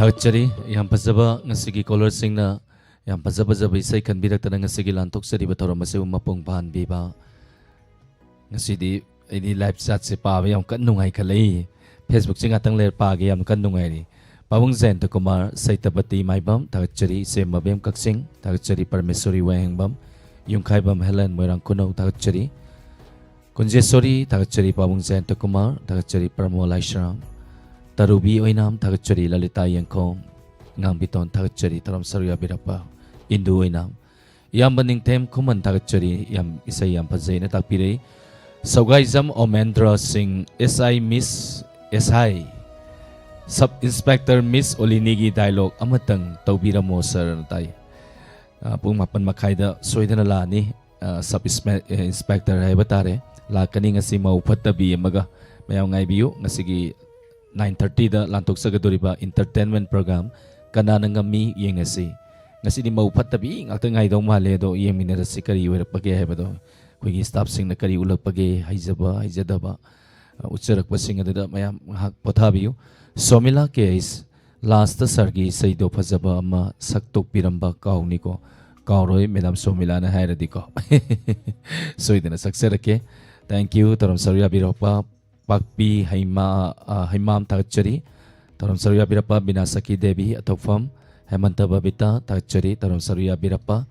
Thakchari yam pazaba ngasigi caller singna yam pazaba isai kanbirakta ngasigi lantok sari batoro maseu mapung ban biba ngasidi ini live chat se pa yam kan nungai khalai Facebook singa tang ler pa ge yam kan nungai ri pawung zen to kumar saitabati maibam thakchari se mabem kaksing thakchari parmesori wahengbam yungkhaibam helen moirang kuno thakchari kunjesori thakchari pawung zen to kumar thakchari parmolaishram Tarubi oinam thakchari lalita yangkom ngam biton thakchari taram sarya birapa indu oinam yam baning them kuman thakchari yam isai yam phajai na takpirei Saugaizam Omendra Singh SI Miss SI Sub Inspector Miss Olinigi dialogue amatang taubiramo sir tai pung mapan makhaida soidana la ni Sub Inspector haiba tare lakani ngasi mau phatabi amaga mayam ngai biu ngasigi 9:30 da lantok sagadoriba entertainment program kanana ngami yengasi ngasi di mau phatabi ngakta ngai dong male do yemina si kari wer page haiba do koigi staff sing na kari ulak page haijadaba ucharak pasing adada mayam hak pothabiu somila case last sargi saido phajaba ama saktok piramba kauni ko kauroi madam somila na hairadi ko soidana saksarake thank you taram sarya biropa Pakpi Haimam Thakchari Taram Sarya Birapa Binasaki Devi Atofam Hemanta Babita Thakchari Taram Sarya Birapa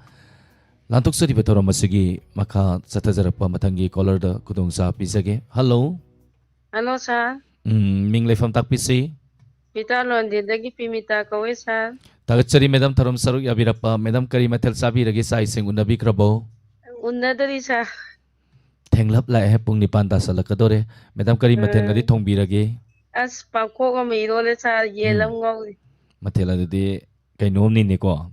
Lantok Sari Batoram Masigi Maka Satazarapa Matangi Color da Kudung Sa Pisage Hello sir. Ming Lefam Takpisi Pita Londi Dagi Pimita Kawe sir. Thakchari Madam Taram Sarya Birapa Madam Kari Matel Sabi Ragi Sai Sing Unabi Krabo Unadari sir. Thenglap lai hai pung nipan ta salakadore madam kari mathel ngari thongbirage As Pako Miro sir Yelam Gong. mathela de kainom ni ko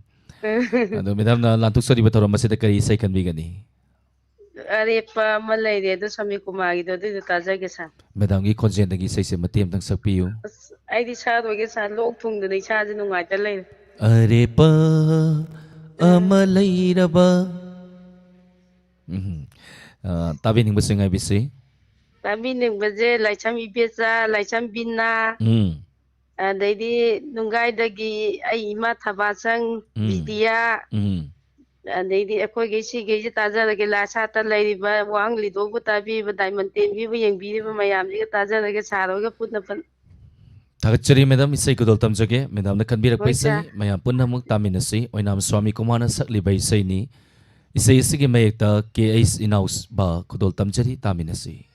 ado madam na lantuk sari batoro masida kari sai kan bigani Arepa Malay de Sami Kumagi do Tajaga sir. madam gi konjen dagi sai se matem tang sakpiu I decided to get a low tung the charge no matter later. arepa amalai raba tabi ning basing ai bisi Tabi ning baje like some pizza like some bina and they did nungai dagi ai ma thabasang bidia and they did a quick she gave it as a lasata lady by wang lido tabi but diamond ten people young beautiful mayam taza like a saroga put the Thakchari madam isai kudol tamjage madam na kanbirak paisai mayam punna muk taminasi oinam swami kumana sakli baisai ni isai isigi mayekta KS inaus ba kudol tamjari taminasi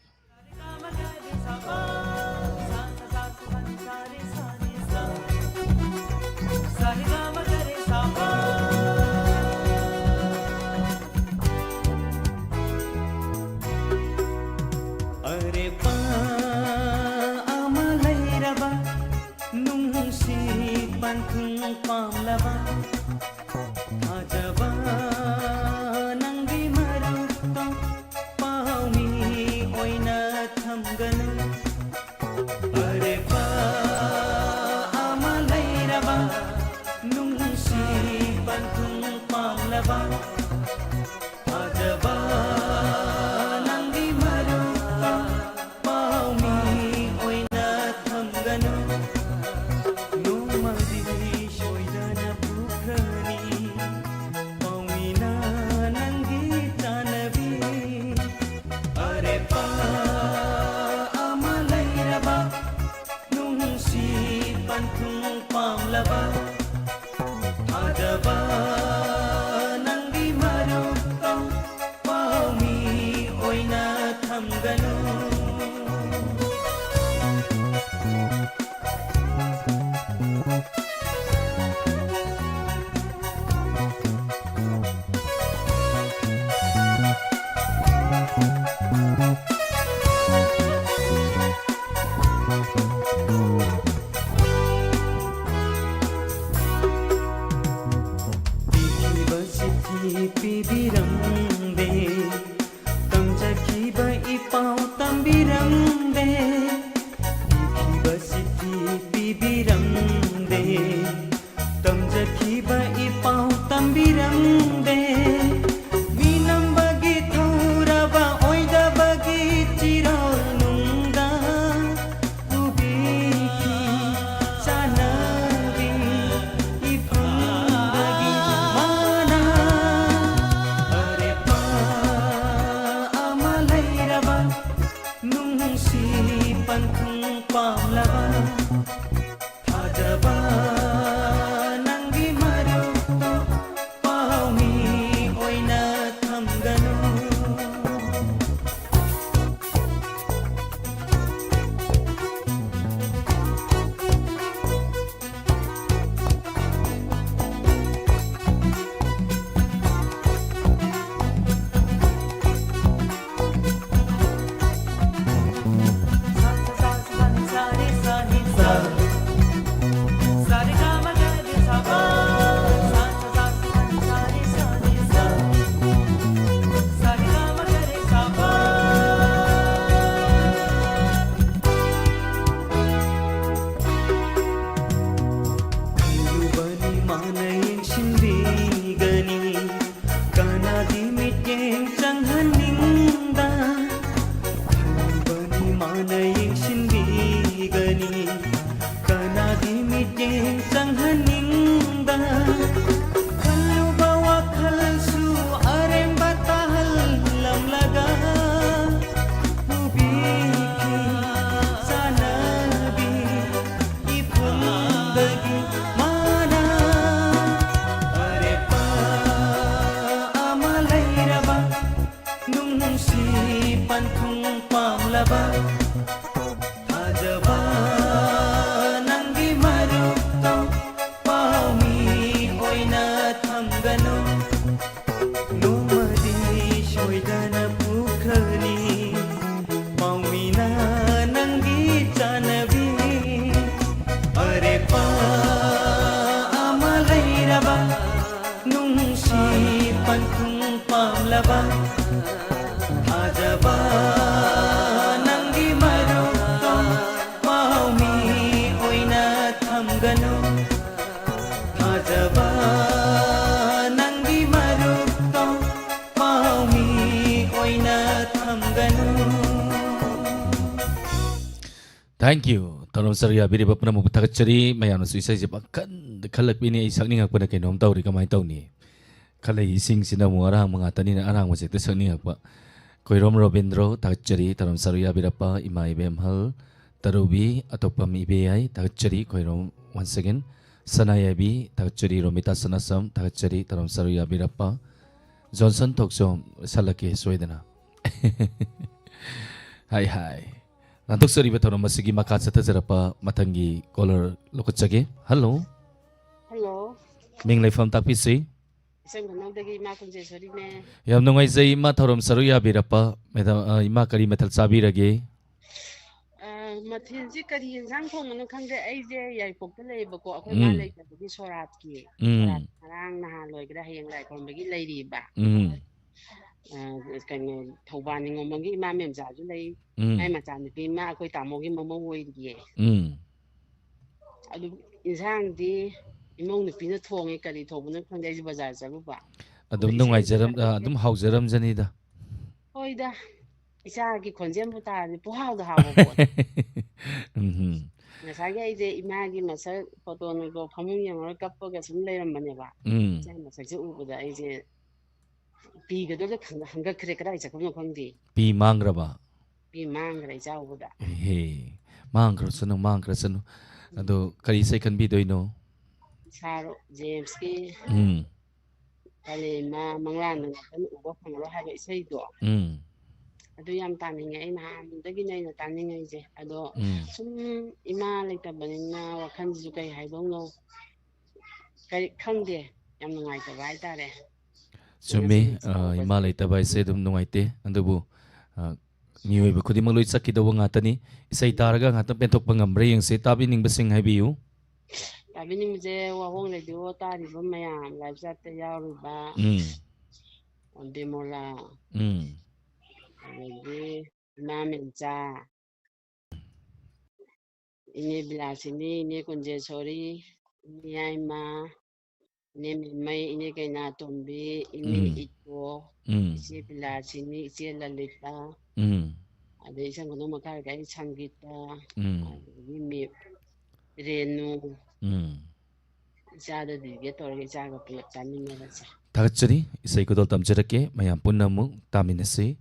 pibiramde tamjakhiba ipau tambiramde ikhiba sithi pibiramde tamjakhiba ipau tambiramde minambagi thauraba oidabagi chirol nungda ubiki chanabi ifundagi mana are pa amalairaba nungsi pankhung pamlaba thajaba nangi marukto paumi oina thamganu Thank you. Tarom Saria Biriba Panamu Takachari, Mayano Suicide Bakan, the Kalapini is signing up when I came home to Rikamai Tony. Kale sings in the Muara Mangatani Arang was it the Sunny up. Koirom Robindro, Takachari, Tarom Saria Birapa, Imai Bemhal, Tarubi, Atopam Ibai, Takachari, Koirom once again, Sanayabi, Takachari, Romita Sanasam, Takachari, Tarom Saria Birapa, Johnson Tokso, Salaki, Swedena. Hi. Nantok sari bataw masigi makat sa tazarapa matangi caller lokotsage. Hello. Hello. Ming lai fam takpisi. Isang kanang dagi ma kunje sari ne. Yam nungai zai ma thorom saruya birapa meda ima kari metal sabirage. Mathil ji kari insang thong manu khangde ai je yai pok ta lei bako akhoi ma lei ta gi sorat ki. Sorat rang na loi gra heng lai kon bagi lei ri ba. Kan thauban ngomagi ma mem ja ju lei. Ai ma chan pi ma akhoi tamo gi momo woi ri. Adu insang di imong ni pina thonge kari thobuna khangde ji bazar jabu ba. Adum nungai jaram adum hau jaram jani da. Hoi da. Isa ki khonjem bu ta ni puhau da hawo bo. Nasagi ai je imagi masa photo ni go phamung yang ra kap ga sum leiram bane ba. Jai masa je u bu da ai je pi ga do hanga khre kra isa khom khongdi. Pi mangra ba. Pi mangra isa u bu da. He. Mangra sanu. Ado kari sai kan bi doino. Saro James ki. Kali ma manglan na kan u ba phangro ha ga isai do. Ado yam taninga ina dagi na taninga je ado sum ima leitabani wakhan ju kai haidong no kai khangde yam nungai ta bai tare Sumi ima leitabai se dum nungai te andubu nioi ba khudi maloi sakki do ngatani isai taraga ngata pentok pangambre yang se tabi ning basing haibiu tabi ning je wahong le dio tari ba mayam live chat te yaru ba Bimora, Lagi Maminja, ini Bilasini, ini Kunjesori, ini Aima, ini Mimai, ini Kaina Tumbi, ini Ito, ini Bilasini, ini Lalita, ada isang kuno makar kaya Sanggita, ini Renu, Sada di gitu orang jaga punya jaminnya baca. Tagachari isai kodol tamjarake mayam punnamu taminase.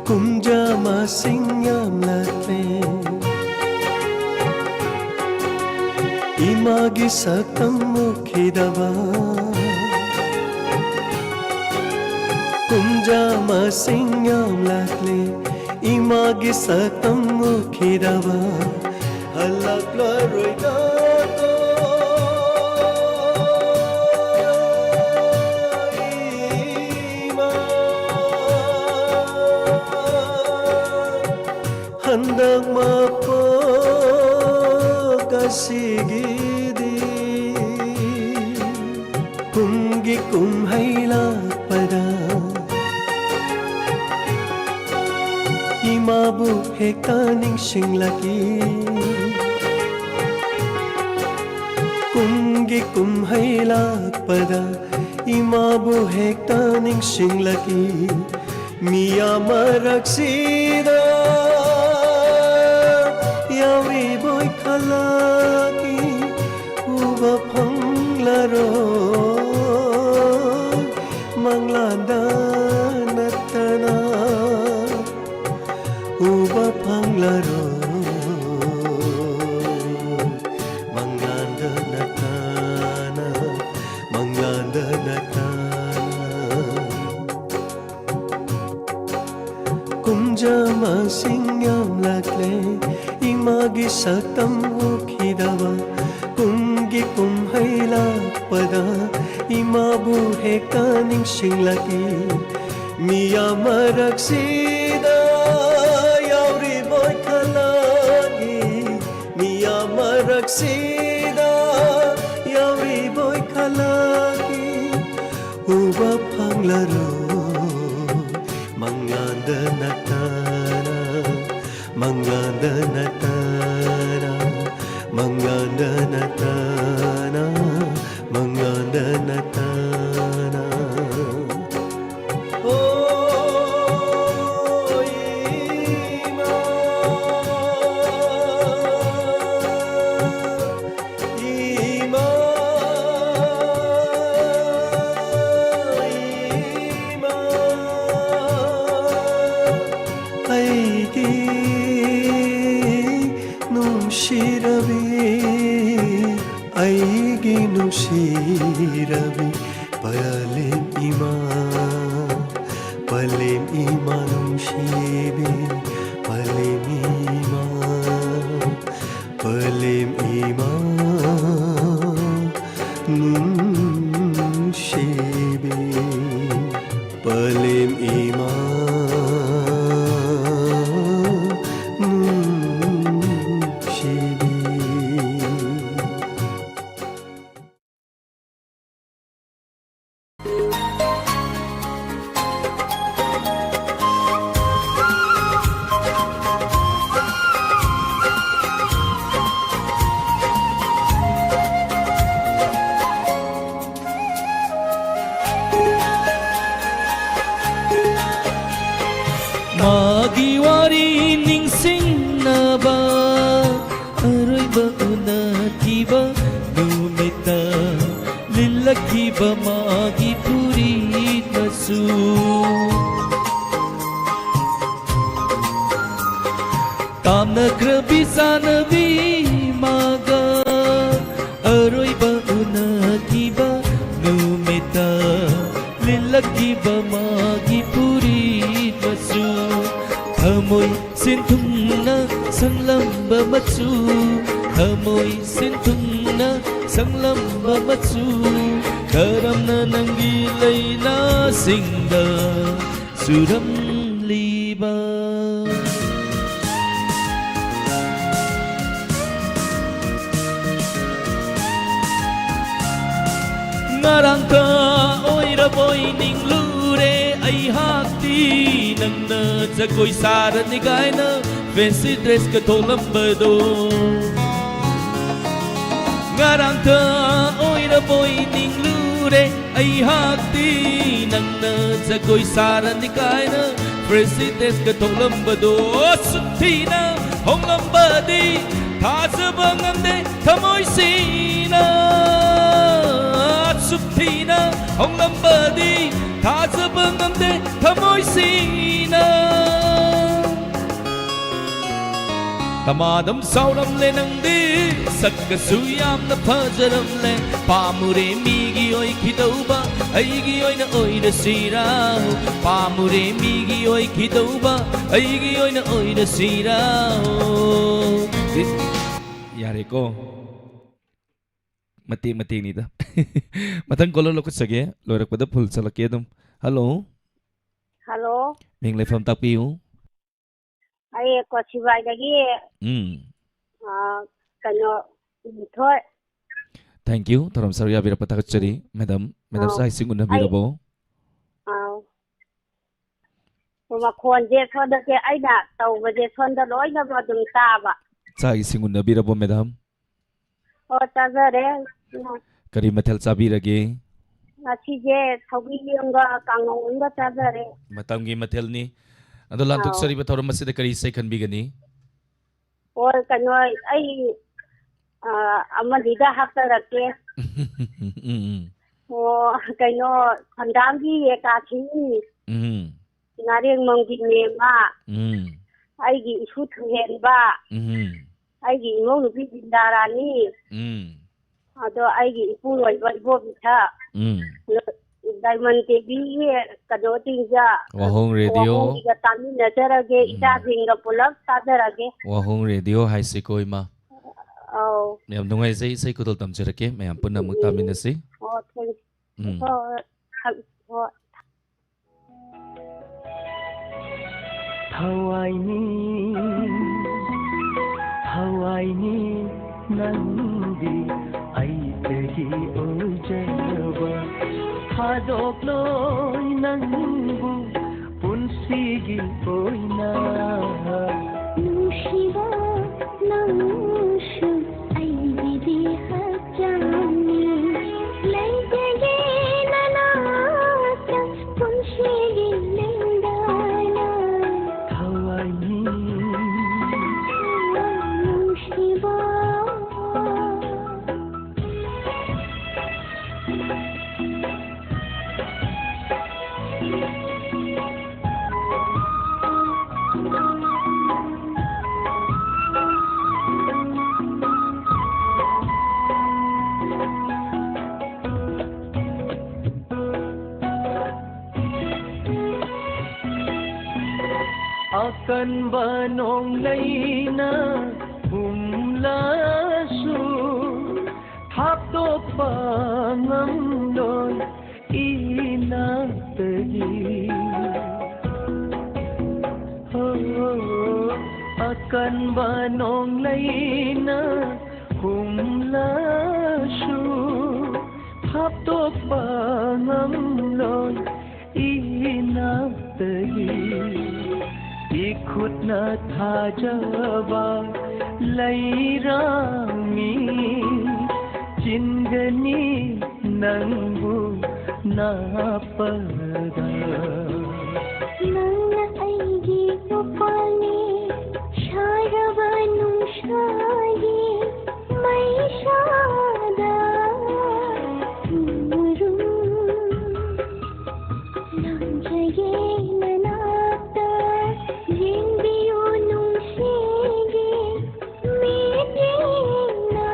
Kumja masing late imagi saktam mukhidava Kumja masing late imagi saktam mukhidava halak laroi na Handang mapasigidi Kumgi kumhaila pada Imabu hekaning singlaki Kumgi kumhaila pada Imabu hekaning singlaki Miya maraksida Yawi boy kalaki uba panglaro manglanda natana uba panglaro manglanda natana manglanda natana kumja masingyam lakle imagi saktam mukhidava kumgi kumhaila pada imabu hekaning singlaki miya maraksida yauri boy kalagi miya maraksida yauri boy kalagi uba panglaro manglanda natana manglanda natana manglanda natana manglanda natana oh ima ima ima aigi aigi nushirabi palem ima nushibi palem ima nushibi palem ima Magiwari ningsingnaba aroiba unatiba numita lillakiba magi purit masu tamna grabi sanabi maga aroiba unatiba numita lillakiba magi purit masu Thamoi sinthungna sanglamba matsu Thamoi sinthungna sanglamba matsu Karamna nangi laina singda suram liba nangna jagoi sarani gaina fancy dress ka tholambado ngarang tha oira boy ninglure ai hakti nangna jagoi sarani gaina fancy dress ka tholambado suthina honglambadi thajaba ngamde thamoi sina suthina honglambadi thajaba ngamde thamoi sina tamadam sauram le nangdi sakka suyam na phajaram le pamure migi oi khidauba aigi oi na sirao pamure migi oi khidauba aigi oi na sirao yare ko mati ni da matang kolon lokot sage lorak pada phul salake dum hello Hello, ming le pham tapiu ai ko sibai dagi kano thoi. thank you tharam sarya bira pata chari madam sai singun na birabo Kuma khon je thon da ke ai da tau ba je thon da loi na ba dung ta ba. sai singun na birabo madam O ta za re kari mathel chabirage ngasi je thobi yong ga kangong ga ta za re. matam gi mathel ni ado lantuk sari ba thoram masida kari sai khan bigani Or kano ai amali da hakta rake. O kano khandam gi ye ka thi. Nareng mong gi me ma. Ai gi isu thuhen ba. Ai gi ngong nu bi bindara ni. Ado ai gi ipu loi ba bo bi tha. Diamond TV kado tingja Wahong radio ga tami najarage ita jinga pulak sadarage Wahong radio hai se koi ma oh mem dungai sai kudol tam jerake mem punna mutamin na se oh thank Hawaii nandi ai tehi ojaba hadok loi nangu punsigi oina Nushiba Nushu ai di hajani lai jage nanata punshigi lendana Hawaii Nushiba akan banong laina humlasu hapto pangamdon inatagi akan banong laina humlasu hapto pangamdon inatagi ikut na thajaba lairami jingani nangu napada Nana aigi upani Sharabanu shagi Mai shada Guru Namjage nanata Jindiyo nung shige Medina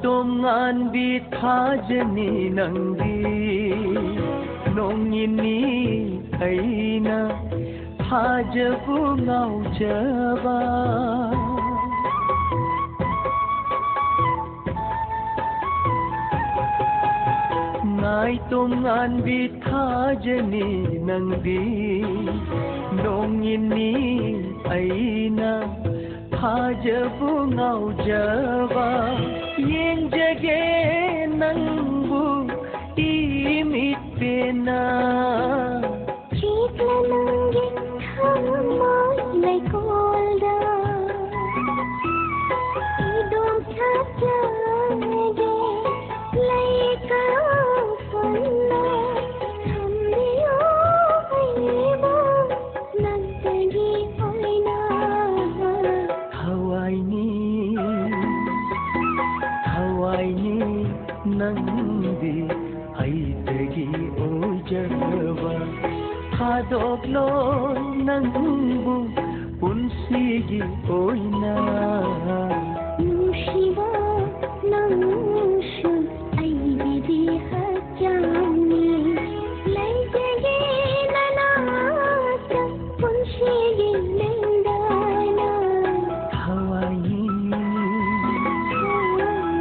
tôm ngan bi tha jani nangdi nongini aina tha jabu ngau jaba ngai tôm ngan bi tha jani nangdi nongini aina hajabu ngau jaba yeng jage nangbu imit pena chikla nangi thama lai kolda idom chachage lai ka fanna hamdiyo aiba nagagi oina hawaini nangdi aitagi ojaba hadoklo nangbu punsigi oina nushiba nangshun aibidi hajani laijage nanata punsigi lendana hawaini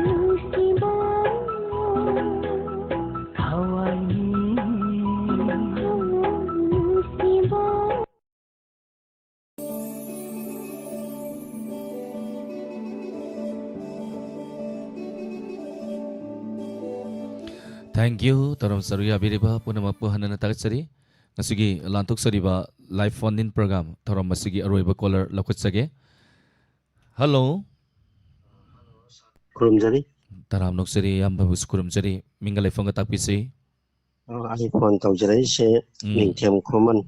nushiba nushiba Thank you Taram Saruya Biriba Punama Puhanana Taksari Nasugi Lantuk Sariba live phone in program Taram Masigi Aroiba caller Lakutsage Hello Kurumjari Taram Noksari Yambabus Kurumjari Mingale Fonga Takpisi ai phone tawjari se mingthem khoman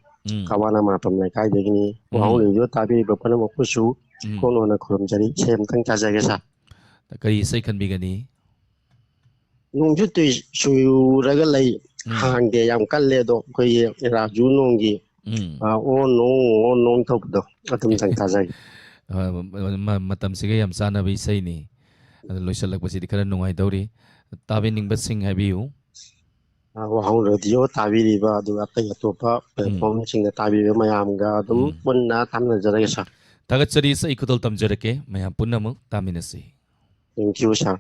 kawana ma pamnai kai degini wahong lingyo tabi bapana mapusu kono na kurumjari sem tang chaja sa Kari Sai Kanbigani nungju tu suyu raga lai hang de yam kalle do ko ye raju nongi o nong thop do atum tang chaja Matam Sige Yam Sana Bisai ni Loisalak Pasidi Karan Nungai Dori Tabining Basing Habiu wahong radio tabi riba du atai atopa platform sing tabi mayam ga dum punna tamna jara sa Tagatsari Sa Ikutal Tamjarake Mayam Punamu Taminasi thank you sir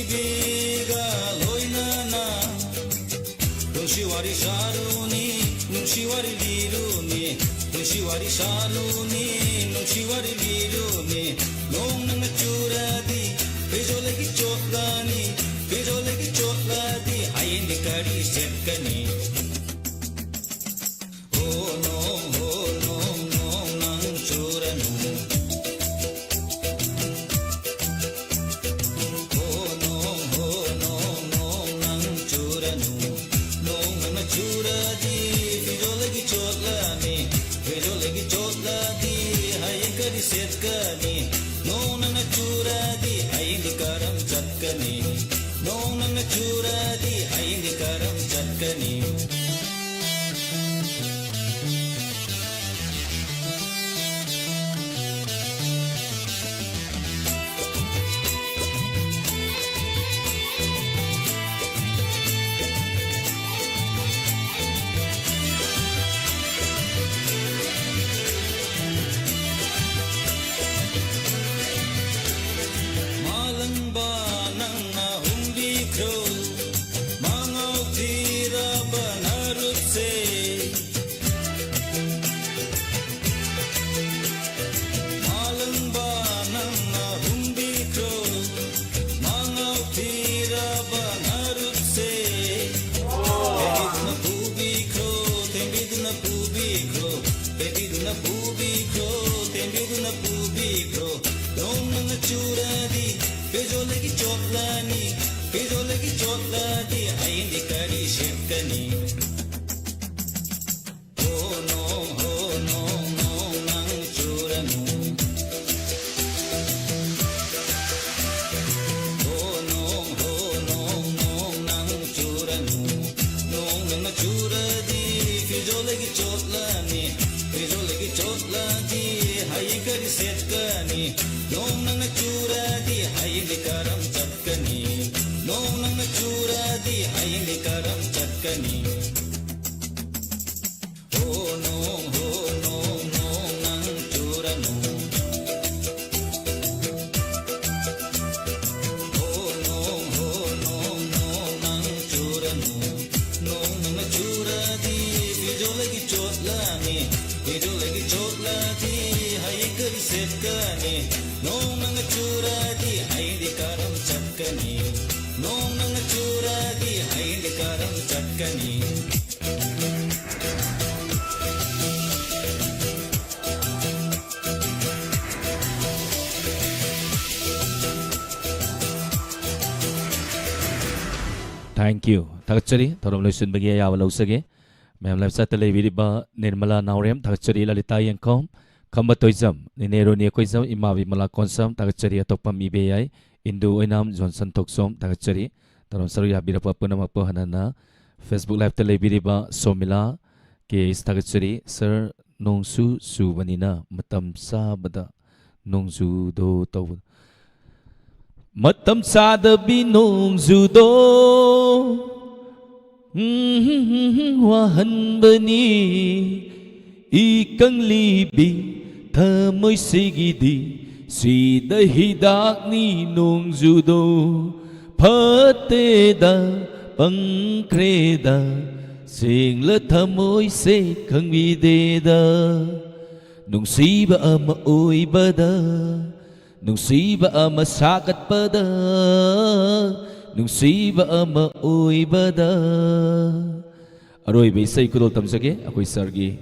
biga loina na Nungsiwari saruni nungsiwari liruni Nungsiwari saruni nungsiwari liruni Nong nang churadi pejolegi choklani ayin dikari setkani Oh no nang churanu Oh no nang churanu Nong nang churadi pejolegi choklani ayin kari setkani Nong nang churadi ayin dikaram chatkani Nong nang churadi ayin dikaram chatkani Thank you. Thakchari thorom loisun bagi ya wala usage. Mem lapsa tele viriba Nirmala Naurem thakchari lalita yangkom kambatoizam ninero ni koizam ima vimala konsam thakchari atokpa mibe yai Indu oinam Johnson Toksom thakchari thorom saru ya birapa punama pohanana Facebook live tele viriba Somila ke is thakchari sir nongsu subanina matam sabada nongsu do taw Matam sadabi nongzudo Wahan bani Ikang libi Thamoy sigidi Sida hidak ni nongzudo Pateda Pangkreda Singla thamoy se kang videda Nung siba ama oy bada Nung siba ama sakat pada Nung siba ama oy bada Aroy ba isay kudol tamsake Ako'y sargi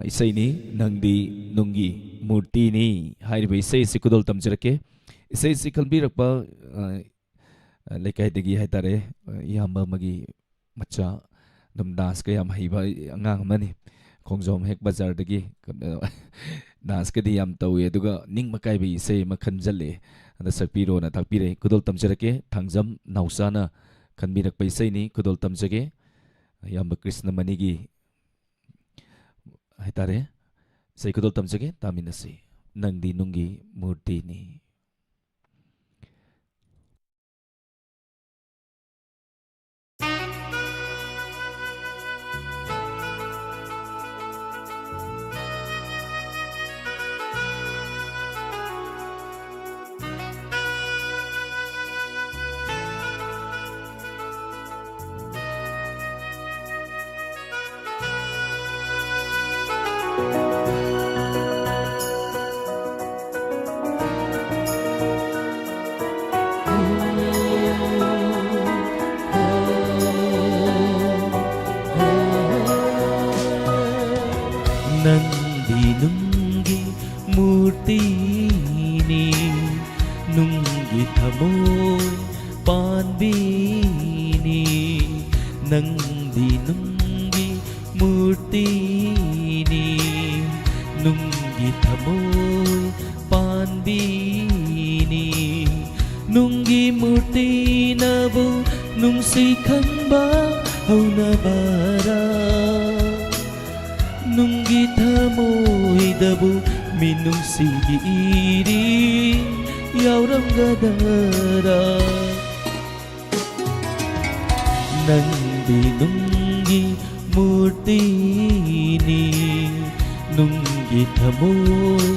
Isay ni Nangdi Nunggi Murti ni Hay ba isay si kudol tamsake Isay si kalbirak pa Lekay digi hay tare Iyamba magi Matcha Namdas kaya mahiba Angang mani Kongzom hek bazar dagi Nas ka di yam tawi duga ning makai bi se makhanjale anda sakpiro na takpire kudol tamjarake thangjam nausana kanbirak paisai ni kudol tamjage yam Krishna manigi haitare sai kudol tamjage taminasi nangdi nungi murti ni thamoi panbini nangdi nungi murtini nungi thamoi panbini nungi murti nabu nungsi khamba hauna bara nungi thamoi dabu minungsi iri yauramgadara nandi nungi murtini nungi thamoi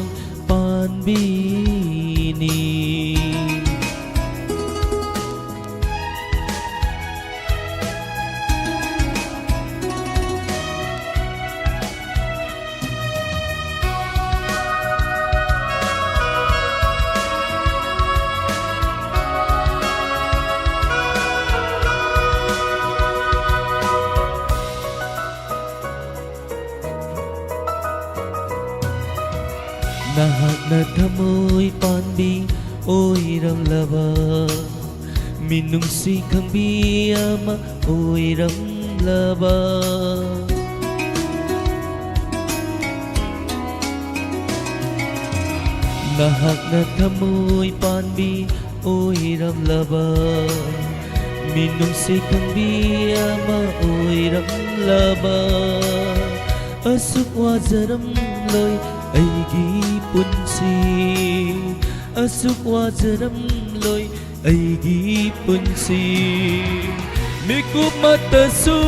panbini nahak na thamoi panbi oiramlaba minungsi khangbi ama oiramlaba nahak na thamoi panbi oiramlaba minungsi khangbi ama oiramlaba asuk wajaram loi aigi punsi asuk wajaram loi aigi punsi mikup matasu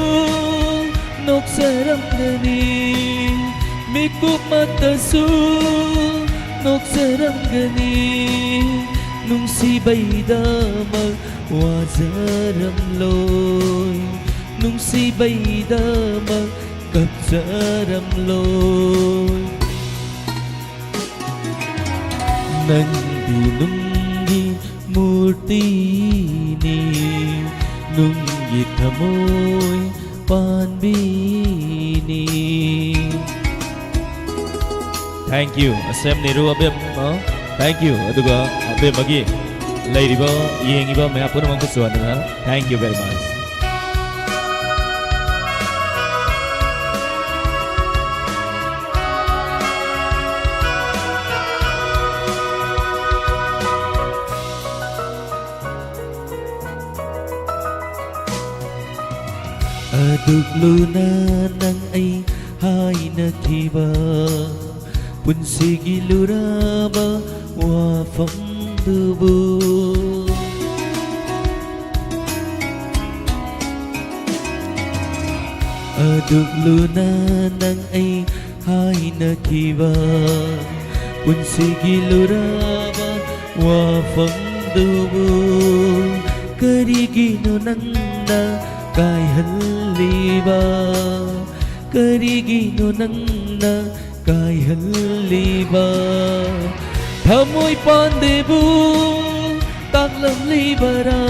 noksaram gani mikup matasu noksaram gani nungsi baidama wajaram loi nungsi baidama kapjaram loi nandi nungi murtini nungi thamoi panbini. Thank you. Asem niru abem. Thank you. Aduga abem agi leiriba yengiba me apuna mangku suana. Thank you very much. Aduk luna nang ai hai na kiba punsigi luraba wa phong dubu Aduk luna nang ai hai na kiba punsigi luraba wa phong dubu karigino nang na kai halliba karigino nangna kai halliba thamoi pandebu taklam libara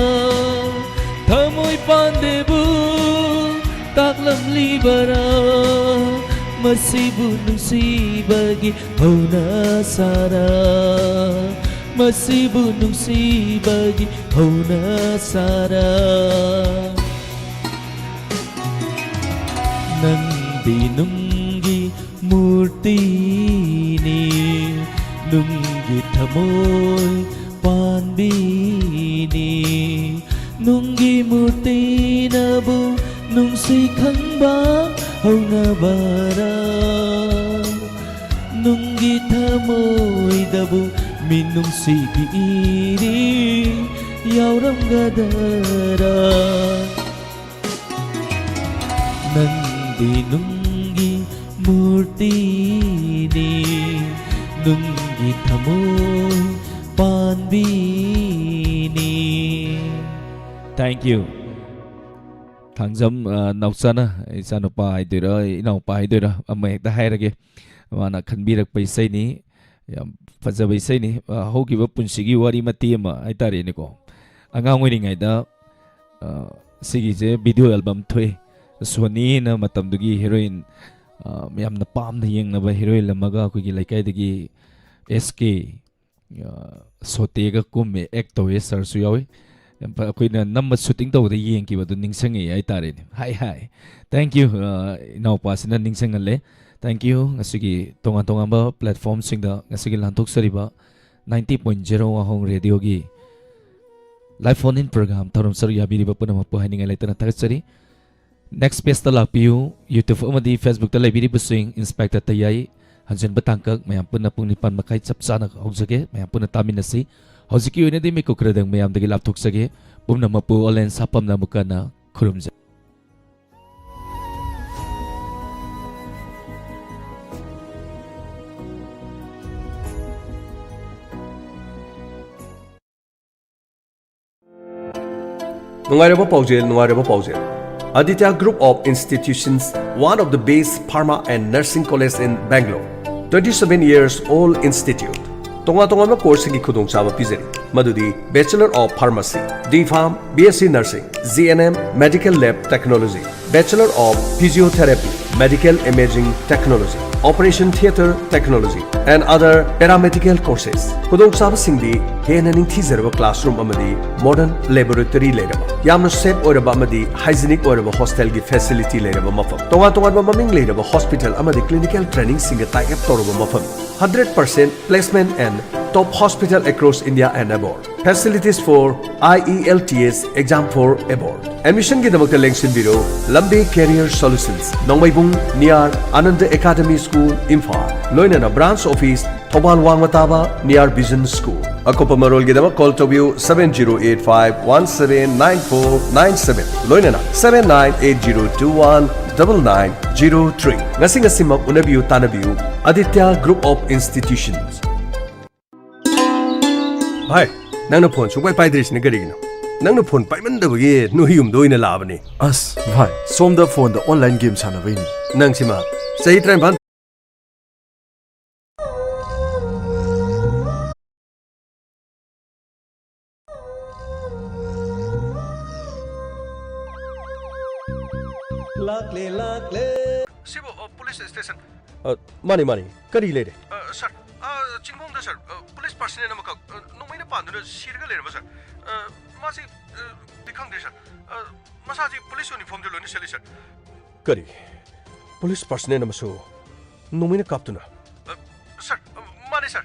thamoi pandebu taklam libara masibu nusibagi hauna sara masibu nusibagi hauna sara nandi nungi murtini nungi thamoi panbini nungi murti nabu nungsi khangba hauna bara nungi thamoi dabu minungsi iri yauramgadara nandi nungi murtini nungi thamoi panbini. Thank you. Thangjam nausana isano pa idira inau pa idira amai ta hairage wana khanbirak paisai ni yam fajabai sai ni hogi ba punsigi wari mati ma aitare ni ko angang wini ngai da sigi je video album thoi Sony na matam dugi heroine miyam na pam na yeng na ba heroine lamaga ko gi laikai dagi SK sote ga kumme act to sir su yawi koi na number shooting to the yeng ki badu ningsang ai tare hi thank you now pass na ningsang le thank you ngasigi tonga ba platform sing da ngasigi lantok sariba 90.0 Wahong radio gi live phone in program thorum sar ya biri ba puna mapu haninga le tana tagsari next page ta lapiu youtube amadi facebook ta laibiri busing inspector tayai hanjen batangkak mayam puna pung nipan makai chapchana hogjage mayam puna taminasi hojiki oine de me kokradang mayam dagi lapthok sage bumna mapu online sapam na mukana khurumja Nungareba Paujel. Aditya Group of Institutions, one of the best pharma and nursing college in Bangalore. 27 years old institute. Tonga course gi khudong chaba pizeri. Madudi Bachelor of Pharmacy, D.Pharm, BSc Nursing, GNM Medical Lab Technology, Bachelor of Physiotherapy, Medical Imaging Technology, Operation Theatre Technology, and other paramedical courses. Khudong chaba singdi henaning thizerba classroom amadi modern laboratory leraba. Yamna safe oiraba amadi hygienic oiraba hostel gi facility leraba mafam. Tonga maming leraba hospital amadi clinical training singa tie up toraba mafam. 100% placement and top hospital across India and abroad. Facilities for IELTS exam for abroad. Admission ki damakta lengsin biro Lambe Career Solutions. Nongmaibung near Ananda Academy School, Imphal. Loinana branch office Thobal Wangmataba near Vision School. Akopa marol ki damak call to view 7085179497. Loinana 7980219903. Ngasing asimap unabiu tanabiu Aditya Group of Institutions. Hi, nang phone subai pai dris ni gari no. Nang phone pai man da bagi no hium doina labani. As bhai, som da phone da online game sana vai ni. Nang sima, sahi train ban. Lakle. Sibo police station. Mani, kari le de. Sir, chingmong da sir. Police personnel na makak nungmai na pandu na sirga le ba sir. Masi dikhang de sir. Masaji police uniform de lo ni sir. Kari. Police personnel na maso nungmai na kaptu na. Sir, mani sir.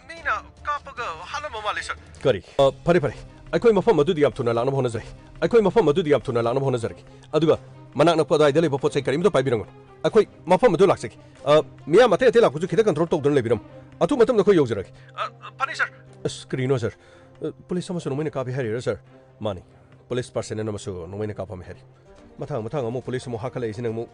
Mina kapaga halama mali sir. Kari. Pare. Aikoi mafam adu di aptuna lana bhona jai. Aikoi mafam adu di aptuna lana bhona jai. Aduga manak nak pada idale bapot sai karim to pai birangon. Aikoi mafam adu laksaki. Miya mate ate lakku khida control tok don le biram. Atu matam nakoi yogjaraki. Pani sir. Screeno sir. Police sama suno maine kapi hari sir. Mani. Police personnel nama su no maine kapa me hari. Mathang amu police mo hakala isin amu